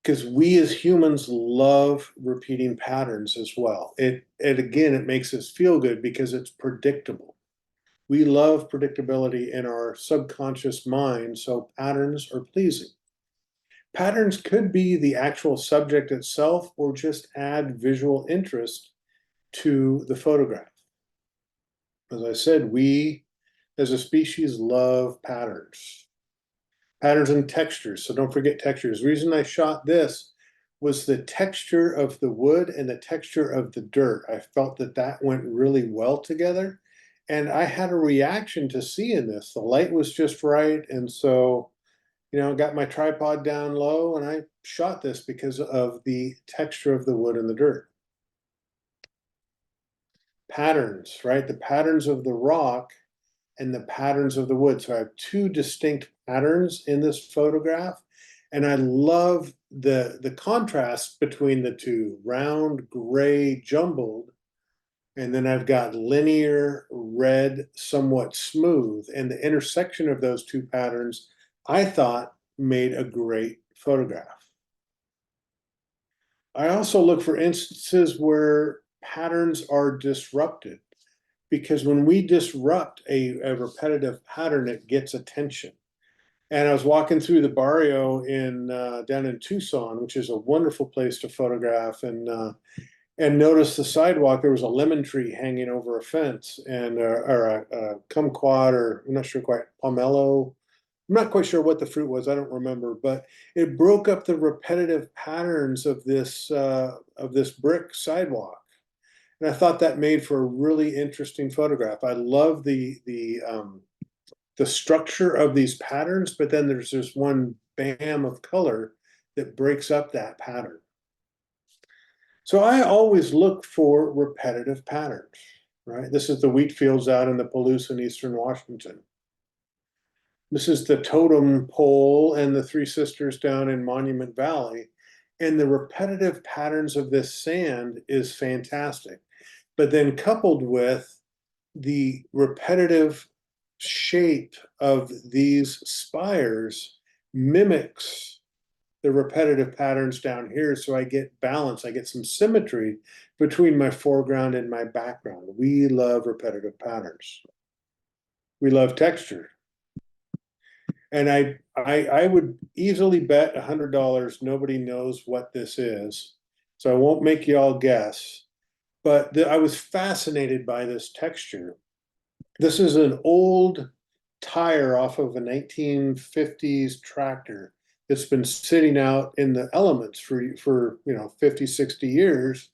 because we as humans love repeating patterns as well. It makes us feel good because it's predictable. We love predictability in our subconscious mind, so patterns are pleasing. Patterns could be the actual subject itself or just add visual interest to the photograph. As I said, we as a species love patterns and textures. So don't forget textures. The reason I shot this was the texture of the wood and the texture of the dirt. I felt that that went really well together. And I had a reaction to seeing this. The light was just right. And so, got my tripod down low and I shot this because of the texture of the wood and the dirt. Patterns, right? The patterns of the rock and the patterns of the wood. So I have two distinct patterns in this photograph. And I love the contrast between the two, round, gray, jumbled. And then I've got linear, red, somewhat smooth. And the intersection of those two patterns, I thought, made a great photograph. I also look for instances where patterns are disrupted, because when we disrupt a repetitive pattern, it gets attention. And I was walking through the barrio down in Tucson, which is a wonderful place to photograph, and noticed the sidewalk. There was a lemon tree hanging over a fence, and or a kumquat, or I'm not sure quite, pomelo. I'm not quite sure what the fruit was. I don't remember, but it broke up the repetitive patterns of this brick sidewalk. And I thought that made for a really interesting photograph. I love the structure of these patterns, but then there's this one bam of color that breaks up that pattern. So I always look for repetitive patterns, right? This is the wheat fields out in the Palouse in eastern Washington. This is the totem pole and the Three Sisters down in Monument Valley. And the repetitive patterns of this sand is fantastic. But then coupled with the repetitive shape of these spires mimics the repetitive patterns down here. So I get balance, I get some symmetry between my foreground and my background. We love repetitive patterns. We love texture. And I would easily bet $100 nobody knows what this is. So I won't make you all guess. But I was fascinated by this texture. This is an old tire off of a 1950s tractor that's been sitting out in the elements for 50, 60 years.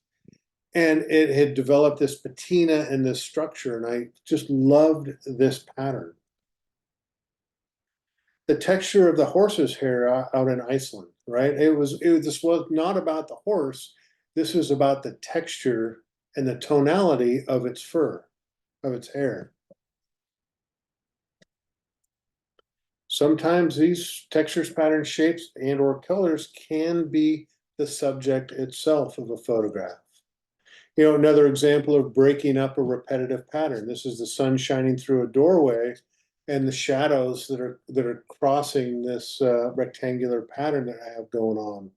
And it had developed this patina and this structure, and I just loved this pattern. The texture of the horse's hair out in Iceland, right? This was not about the horse. This was about the texture and the tonality of its fur, of its hair. Sometimes these textures, patterns, shapes, and or colors can be the subject itself of a photograph. Another example of breaking up a repetitive pattern. This is the sun shining through a doorway and the shadows that are crossing this rectangular pattern that I have going on.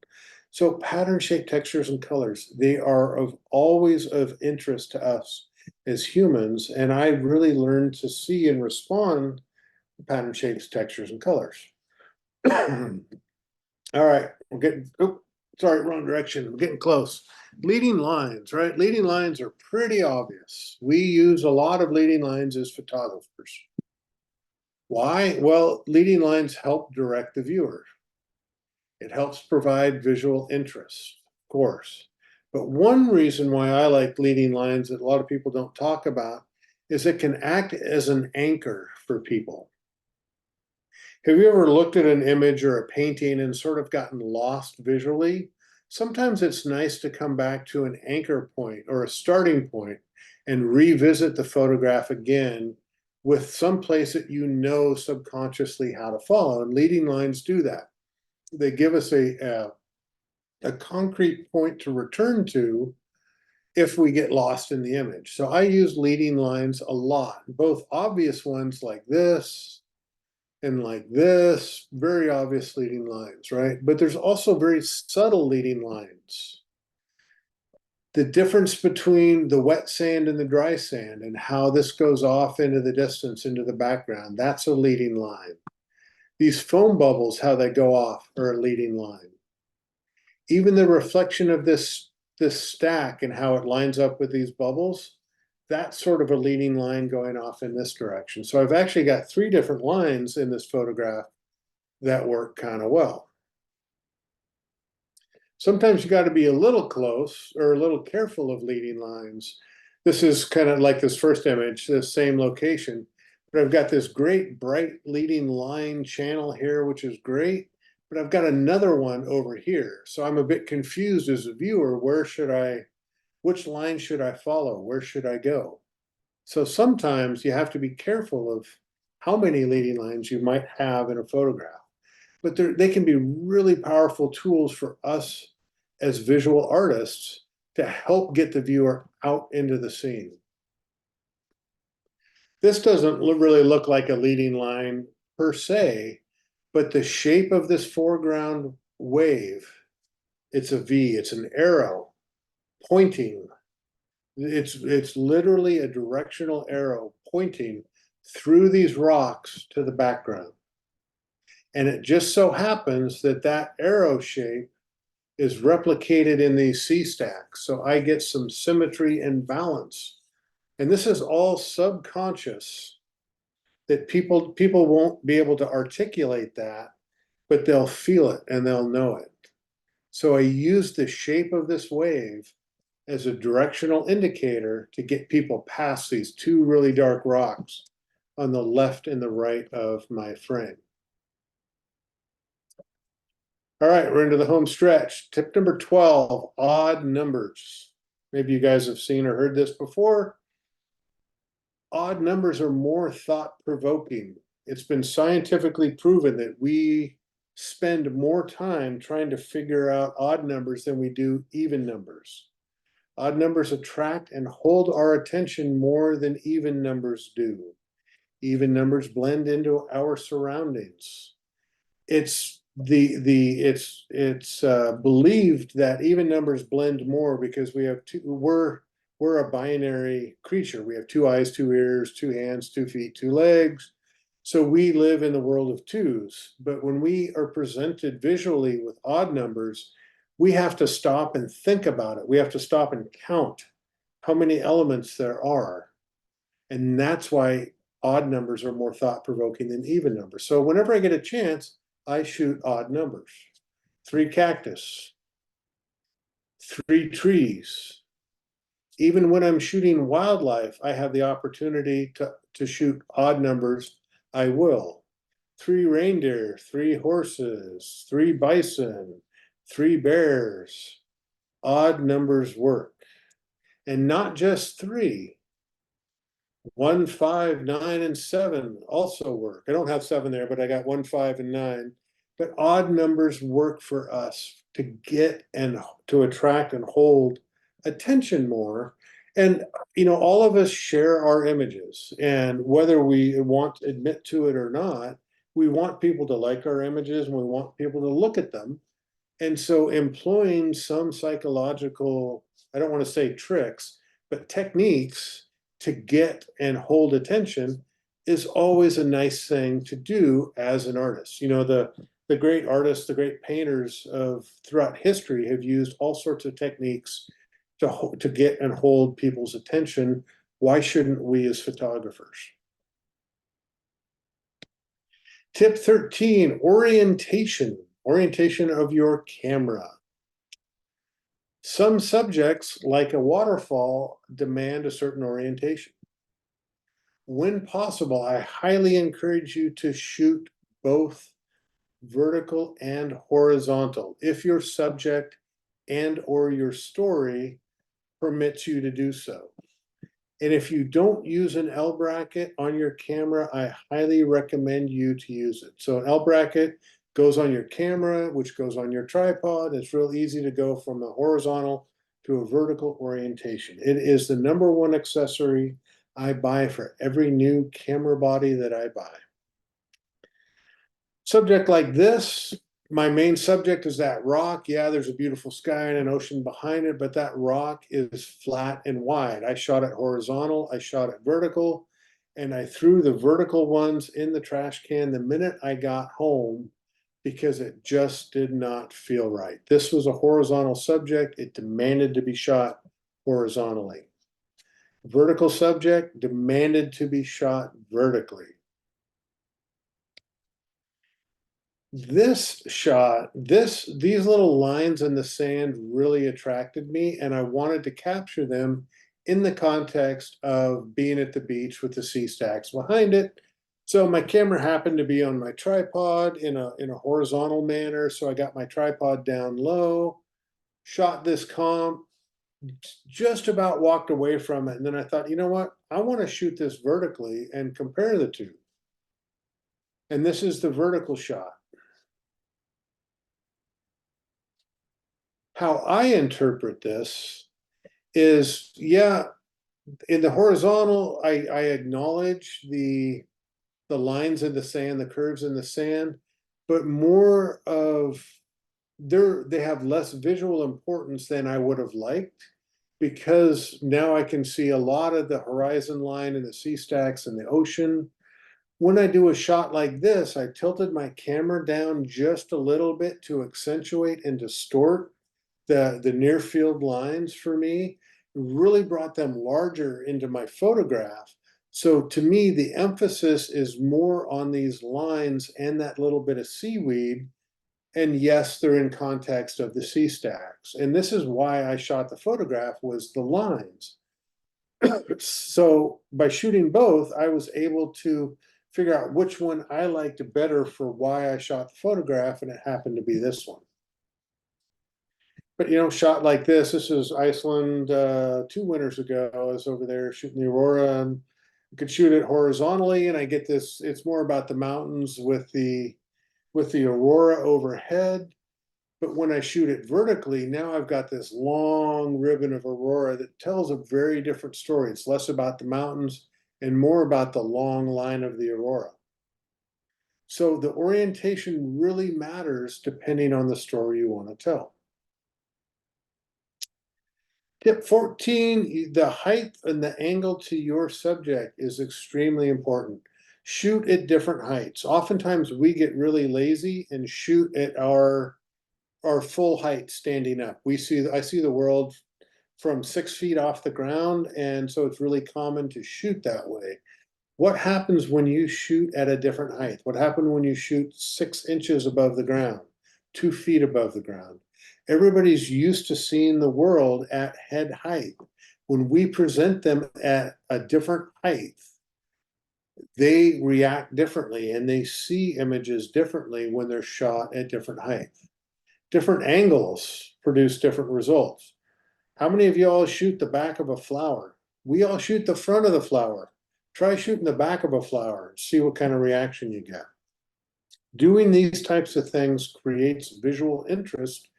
So pattern, shape, textures, and colors, they are always of interest to us as humans. And I really learned to see and respond to pattern, shapes, textures, and colors. All right, we're getting, sorry, wrong direction. We're getting close. Leading lines, right? Leading lines are pretty obvious. We use a lot of leading lines as photographers. Why? Well, leading lines help direct the viewer. It helps provide visual interest, of course. But one reason why I like leading lines that a lot of people don't talk about is it can act as an anchor for people. Have you ever looked at an image or a painting and sort of gotten lost visually? Sometimes it's nice to come back to an anchor point or a starting point and revisit the photograph again with some place that you know subconsciously how to follow. And leading lines do that. They give us a concrete point to return to if we get lost in the image. So I use leading lines a lot, both obvious ones like this and like this, very obvious leading lines, right? But there's also very subtle leading lines. The difference between the wet sand and the dry sand and how this goes off into the distance, into the background, that's a leading line. These foam bubbles, how they go off, are a leading line. Even the reflection of this stack and how it lines up with these bubbles, that's sort of a leading line going off in this direction. So I've actually got 3 different lines in this photograph that work kind of well. Sometimes you got to be a little close or a little careful of leading lines. This is kind of like this first image, this same location, but I've got this great bright leading line channel here, which is great, but I've got another one over here. So I'm a bit confused as a viewer. Which line should I follow? Where should I go? So sometimes you have to be careful of how many leading lines you might have in a photograph, but they can be really powerful tools for us as visual artists to help get the viewer out into the scene. This doesn't really look like a leading line per se, but the shape of this foreground wave, it's a V, it's an arrow pointing. It's literally a directional arrow pointing through these rocks to the background. And it just so happens that that arrow shape is replicated in these C stacks. So I get some symmetry and balance. And this is all subconscious, that people won't be able to articulate that, but they'll feel it and they'll know it. So I use the shape of this wave as a directional indicator to get people past these 2 really dark rocks on the left and the right of my frame. All right, we're into the home stretch. Tip number 12, odd numbers. Maybe you guys have seen or heard this before. Odd numbers are more thought-provoking. It's been scientifically proven that we spend more time trying to figure out odd numbers than we do even numbers. Odd numbers attract and hold our attention more than even numbers do. Even numbers blend into our surroundings. It's believed that even numbers blend more because we're a binary creature. We have 2 eyes, 2 ears, 2 hands, 2 feet, 2 legs. So we live in the world of 2s. But when we are presented visually with odd numbers, we have to stop and think about it. We have to stop and count how many elements there are. And that's why odd numbers are more thought-provoking than even numbers. So whenever I get a chance, I shoot odd numbers. 3 cactus, 3 trees. Even when I'm shooting wildlife, I have the opportunity to shoot odd numbers. I will. 3 reindeer, 3 horses, 3 bison, 3 bears. Odd numbers work. And not just 3. 1, 5, 9, and 7 also work. I don't have 7 there, but I got 1, 5, and 9. But odd numbers work for us to get and to attract and hold attention more. And, all of us share our images. And whether we want to admit to it or not, we want people to like our images and we want people to look at them. And so employing some psychological, I don't want to say tricks, but techniques to get and hold attention is always a nice thing to do as an artist. The great artists, the great painters of throughout history have used all sorts of techniques to get and hold people's attention. Why shouldn't we as photographers? Tip 13, orientation of your camera. Some subjects, like a waterfall, demand a certain orientation. When possible, I highly encourage you to shoot both vertical and horizontal if your subject and or your story permits you to do so. And if you don't use an L bracket on your camera, I highly recommend you to use it. So an L bracket goes on your camera, which goes on your tripod. It's real easy to go from a horizontal to a vertical orientation. It is the #1 accessory I buy for every new camera body that I buy. Subject like this, my main subject is that rock. Yeah, there's a beautiful sky and an ocean behind it, but that rock is flat and wide. I shot it horizontal, I shot it vertical, and I threw the vertical ones in the trash can the minute I got home because it just did not feel right. This was a horizontal subject. It demanded to be shot horizontally. Vertical subject demanded to be shot vertically. This shot, these little lines in the sand really attracted me, and I wanted to capture them in the context of being at the beach with the sea stacks behind it. So my camera happened to be on my tripod in a horizontal manner. So I got my tripod down low, shot this comp, just about walked away from it. And then I thought, you know what? I want to shoot this vertically and compare the two. And this is the vertical shot. How I interpret this is, yeah, in the horizontal, I acknowledge the lines in the sand, the curves in the sand, but more of they have less visual importance than I would have liked, because now I can see a lot of the horizon line and the sea stacks and the ocean. When I do a shot like this, I tilted my camera down just a little bit to accentuate and distort the near field lines for me, really brought them larger into my photograph. So to me, the emphasis is more on these lines and that little bit of seaweed. And yes, they're in context of the sea stacks. And this is why I shot the photograph, was the lines. So by shooting both, I was able to figure out which one I liked better for why I shot the photograph, and it happened to be this one. But shot like this is Iceland 2 winters ago. I was over there shooting the aurora, and you could shoot it horizontally, and I get this. It's more about the mountains with the aurora overhead. But when I shoot it vertically, now I've got this long ribbon of aurora that tells a very different story. It's less about the mountains and more about the long line of the aurora. So the orientation really matters depending on the story you want to tell. Tip 14, the height and the angle to your subject is extremely important. Shoot at different heights. Oftentimes we get really lazy and shoot at our full height standing up. I see the world from 6 feet off the ground, and so it's really common to shoot that way. What happens when you shoot at a different height? What happens when you shoot 6 inches above the ground, 2 feet above the ground? Everybody's used to seeing the world at head height. When we present them at a different height, they react differently and they see images differently when they're shot at different heights. Different angles produce different results. How many of you all shoot the back of a flower? We all shoot the front of the flower. Try shooting the back of a flower and see what kind of reaction you get. Doing these types of things creates visual interest,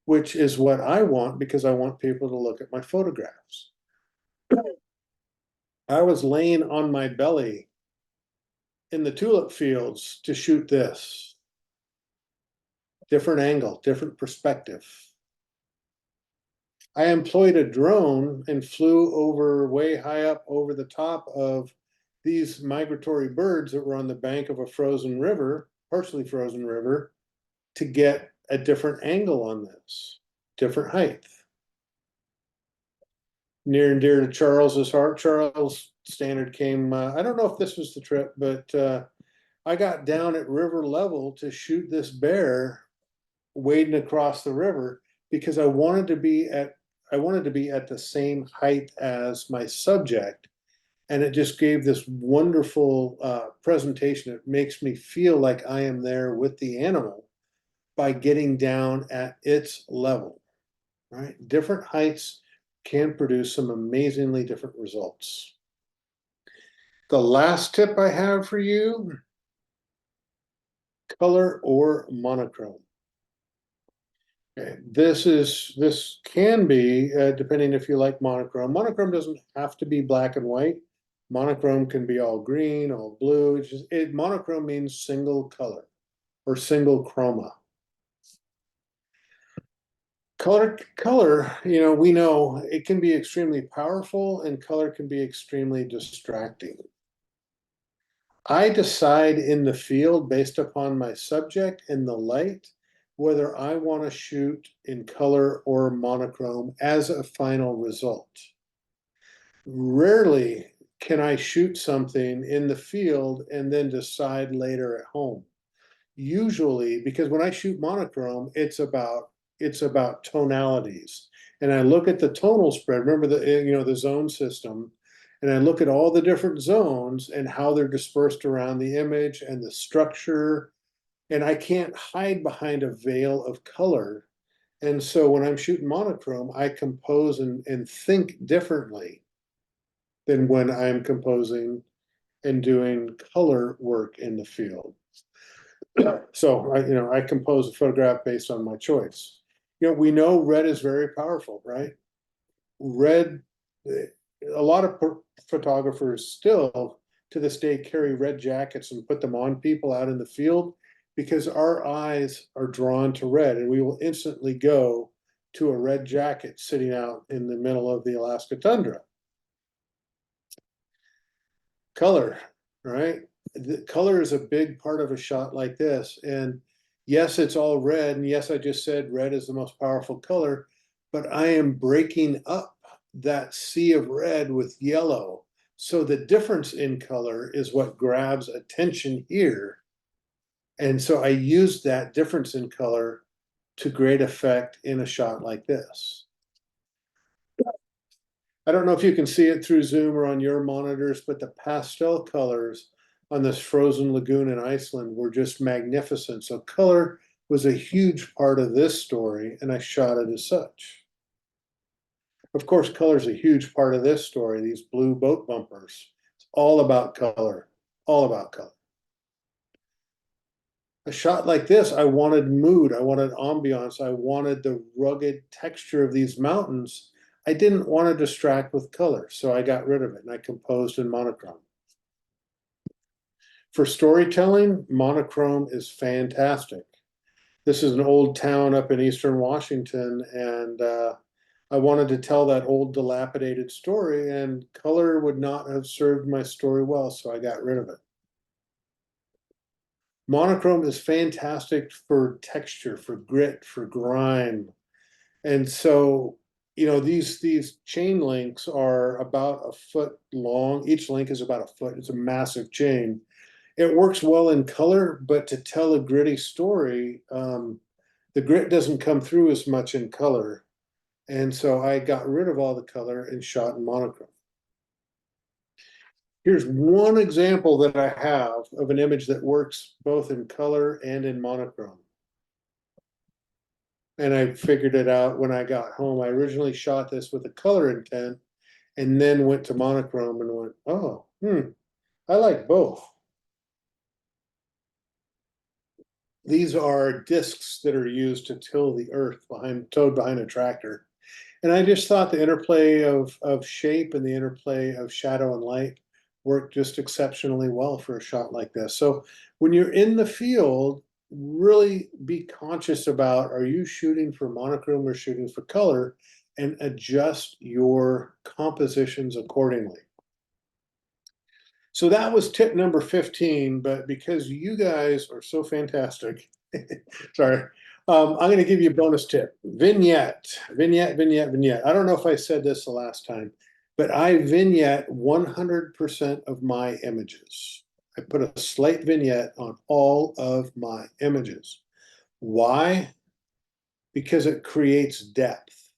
which is what I want, because I want people to look at my photographs. I was laying on my belly in the tulip fields to shoot this. Different angle, different perspective. I employed a drone and flew over way high up over the top of these migratory birds that were on the bank of a frozen river, partially frozen river, to get a different angle on this, different height. Near and dear to Charles's heart. Charles Standard came, I don't know if this was the trip, but I got down at river level to shoot this bear wading across the river, because I wanted to be at the same height as my subject. And it just gave this wonderful presentation. It makes me feel like I am there with the animal by getting down at its level, right? Different heights can produce some amazingly different results. The last tip I have for you, color or monochrome. Okay, this can be, depending if you like monochrome. Monochrome doesn't have to be black and white. Monochrome can be all green, all blue. Monochrome means single color or single chroma. Color, we know it can be extremely powerful, and color can be extremely distracting. I decide in the field based upon my subject and the light, whether I want to shoot in color or monochrome as a final result. Rarely can I shoot something in the field and then decide later at home. Usually, because when I shoot monochrome, it's about tonalities. And I look at the tonal spread, remember the zone system, and I look at all the different zones and how they're dispersed around the image and the structure. And I can't hide behind a veil of color. And so when I'm shooting monochrome, I compose and think differently than when I'm composing and doing color work in the field. So I compose a photograph based on my choice. We know red is very powerful, right? Red, a lot of photographers still to this day carry red jackets and put them on people out in the field because our eyes are drawn to red, and we will instantly go to a red jacket sitting out in the middle of the Alaska tundra. Color, right? The color is a big part of a shot like this. And yes, it's all red. And yes, I just said red is the most powerful color, but I am breaking up that sea of red with yellow. So the difference in color is what grabs attention here. And so I used that difference in color to great effect in a shot like this. I don't know if you can see it through Zoom or on your monitors, but the pastel colors on this frozen lagoon in Iceland were just magnificent. So color was a huge part of this story, and I shot it as such. Of course, color is a huge part of this story, these blue boat bumpers. It's all about color, all about color. A shot like this, I wanted mood, I wanted ambiance, I wanted the rugged texture of these mountains. I didn't want to distract with color, so I got rid of it and I composed in monochrome. For storytelling, monochrome is fantastic. This is an old town up in eastern Washington, and I wanted to tell that old dilapidated story, and color would not have served my story well, so I got rid of it. Monochrome is fantastic for texture, for grit, for grime. And so, these chain links are about a foot long. Each link is about a foot. It's a massive chain. It works well in color, but to tell a gritty story, the grit doesn't come through as much in color. And so I got rid of all the color and shot in monochrome. Here's one example that I have of an image that works both in color and in monochrome. And I figured it out when I got home. I originally shot this with a color intent and then went to monochrome and went, oh, I like both. These are discs that are used to till the earth towed behind a tractor. And I just thought the interplay of shape and the interplay of shadow and light worked just exceptionally well for a shot like this. So when you're in the field, really be conscious about, are you shooting for monochrome or shooting for color, and adjust your compositions accordingly. So that was tip number 15, but because you guys are so fantastic, sorry, I'm going to give you a bonus tip. Vignette. I don't know if I said this the last time, but I vignette 100% of my images. I put a slate vignette on all of my images. Why? Because it creates depth,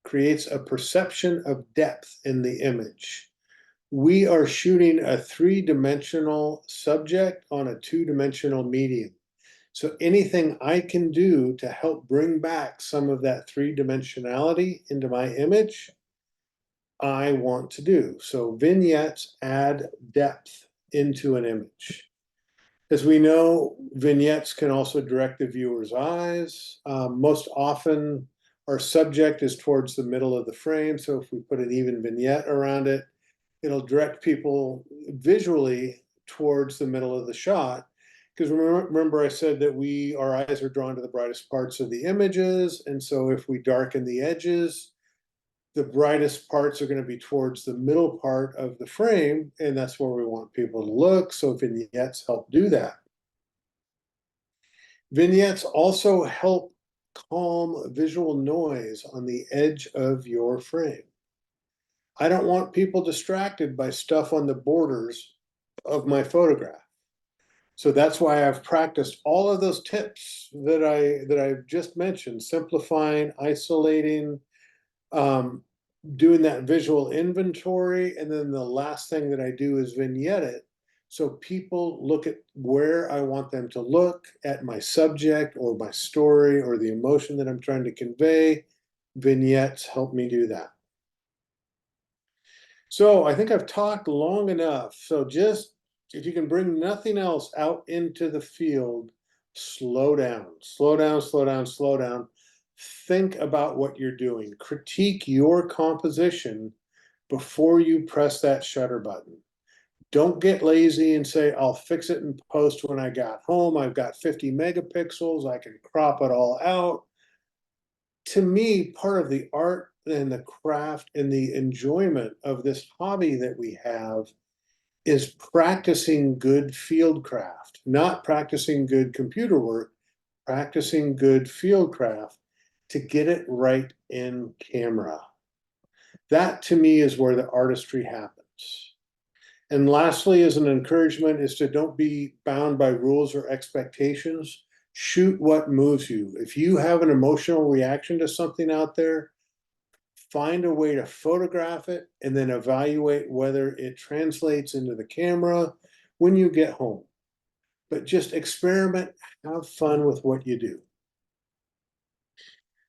creates a perception of depth in the image. We are shooting a three-dimensional subject on a two-dimensional medium. So anything I can do to help bring back some of that three-dimensionality into my image, I want to do. So vignettes add depth into an image. As we know, vignettes can also direct the viewer's eyes. Most often, our subject is towards the middle of the frame. So if we put an even vignette around it, it'll direct people visually towards the middle of the shot. Because remember I said that our eyes are drawn to the brightest parts of the images. And so if we darken the edges, the brightest parts are going to be towards the middle part of the frame, and that's where we want people to look. So vignettes help do that. Vignettes also help calm visual noise on the edge of your frame. I don't want people distracted by stuff on the borders of my photograph. So that's why I've practiced all of those tips that I've just mentioned, simplifying, isolating, doing that visual inventory, and then the last thing that I do is vignette it. So people look at where I want them to look at my subject or my story or the emotion that I'm trying to convey. Vignettes help me do that. So I think I've talked long enough. So just if you can bring nothing else out into the field, slow down, slow down, slow down, slow down. Think about what you're doing. Critique your composition before you press that shutter button. Don't get lazy and say, I'll fix it in post when I got home. I've got 50 megapixels. I can crop it all out. To me, part of the art and the craft and the enjoyment of this hobby that we have is practicing good field craft, not practicing good computer work, practicing good field craft to get it right in camera. That to me is where the artistry happens. And lastly, as an encouragement, is to don't be bound by rules or expectations. Shoot what moves you. If you have an emotional reaction to something out there, find a way to photograph it and then evaluate whether it translates into the camera when you get home. But just experiment, have fun with what you do.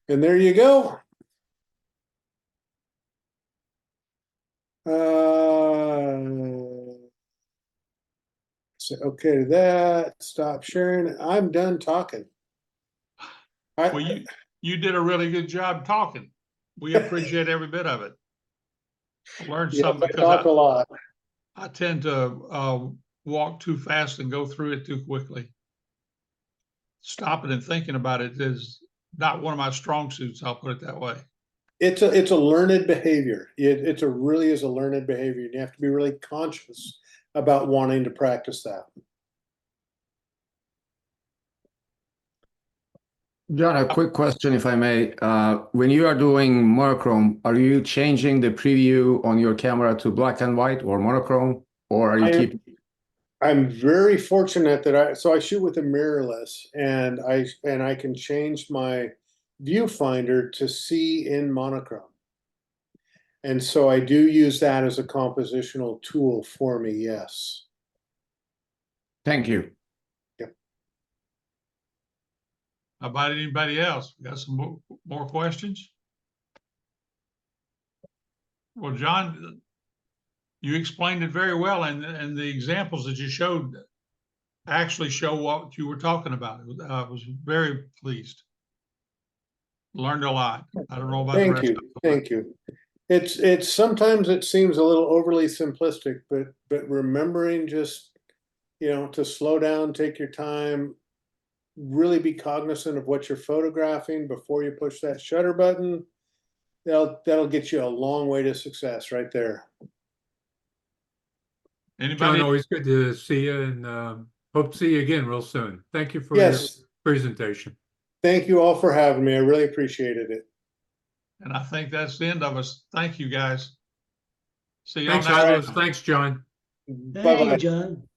And there you go. Say okay to that. Stop sharing. I'm done talking. Well, you did a really good job talking. We appreciate every bit of it. I learned Yes, something I because talk a lot. I tend to walk too fast and go through it too quickly. Stopping and thinking about it is not one of my strong suits. I'll put it that way. It's a learned behavior. It's a really is a learned behavior. You have to be really conscious about wanting to practice that. John, a quick question, if I may. When you are doing monochrome, are you changing the preview on your camera to black and white or monochrome, or are you keeping? I'm very fortunate that I shoot with a mirrorless, and I can change my viewfinder to see in monochrome. And so I do use that as a compositional tool for me, yes. Thank you. How about anybody else? We got some more questions? Well, John, you explained it very well, and the examples that you showed actually show what you were talking about. I was very pleased. Learned a lot. I don't know about the rest of it. Thank you. It's sometimes it seems a little overly simplistic, but remembering just, to slow down, take your time, really be cognizant of what you're photographing before you push that shutter button. That'll get you a long way to success right there. Anybody? John, always good to see you, and hope to see you again real soon. Thank you for Yes. your presentation. Thank you all for having me. I really appreciated it. And I think that's the end of us. Thank you, guys. See y'all Thanks, next Carlos. time. Thanks, John. Bye-bye. Thank you, John.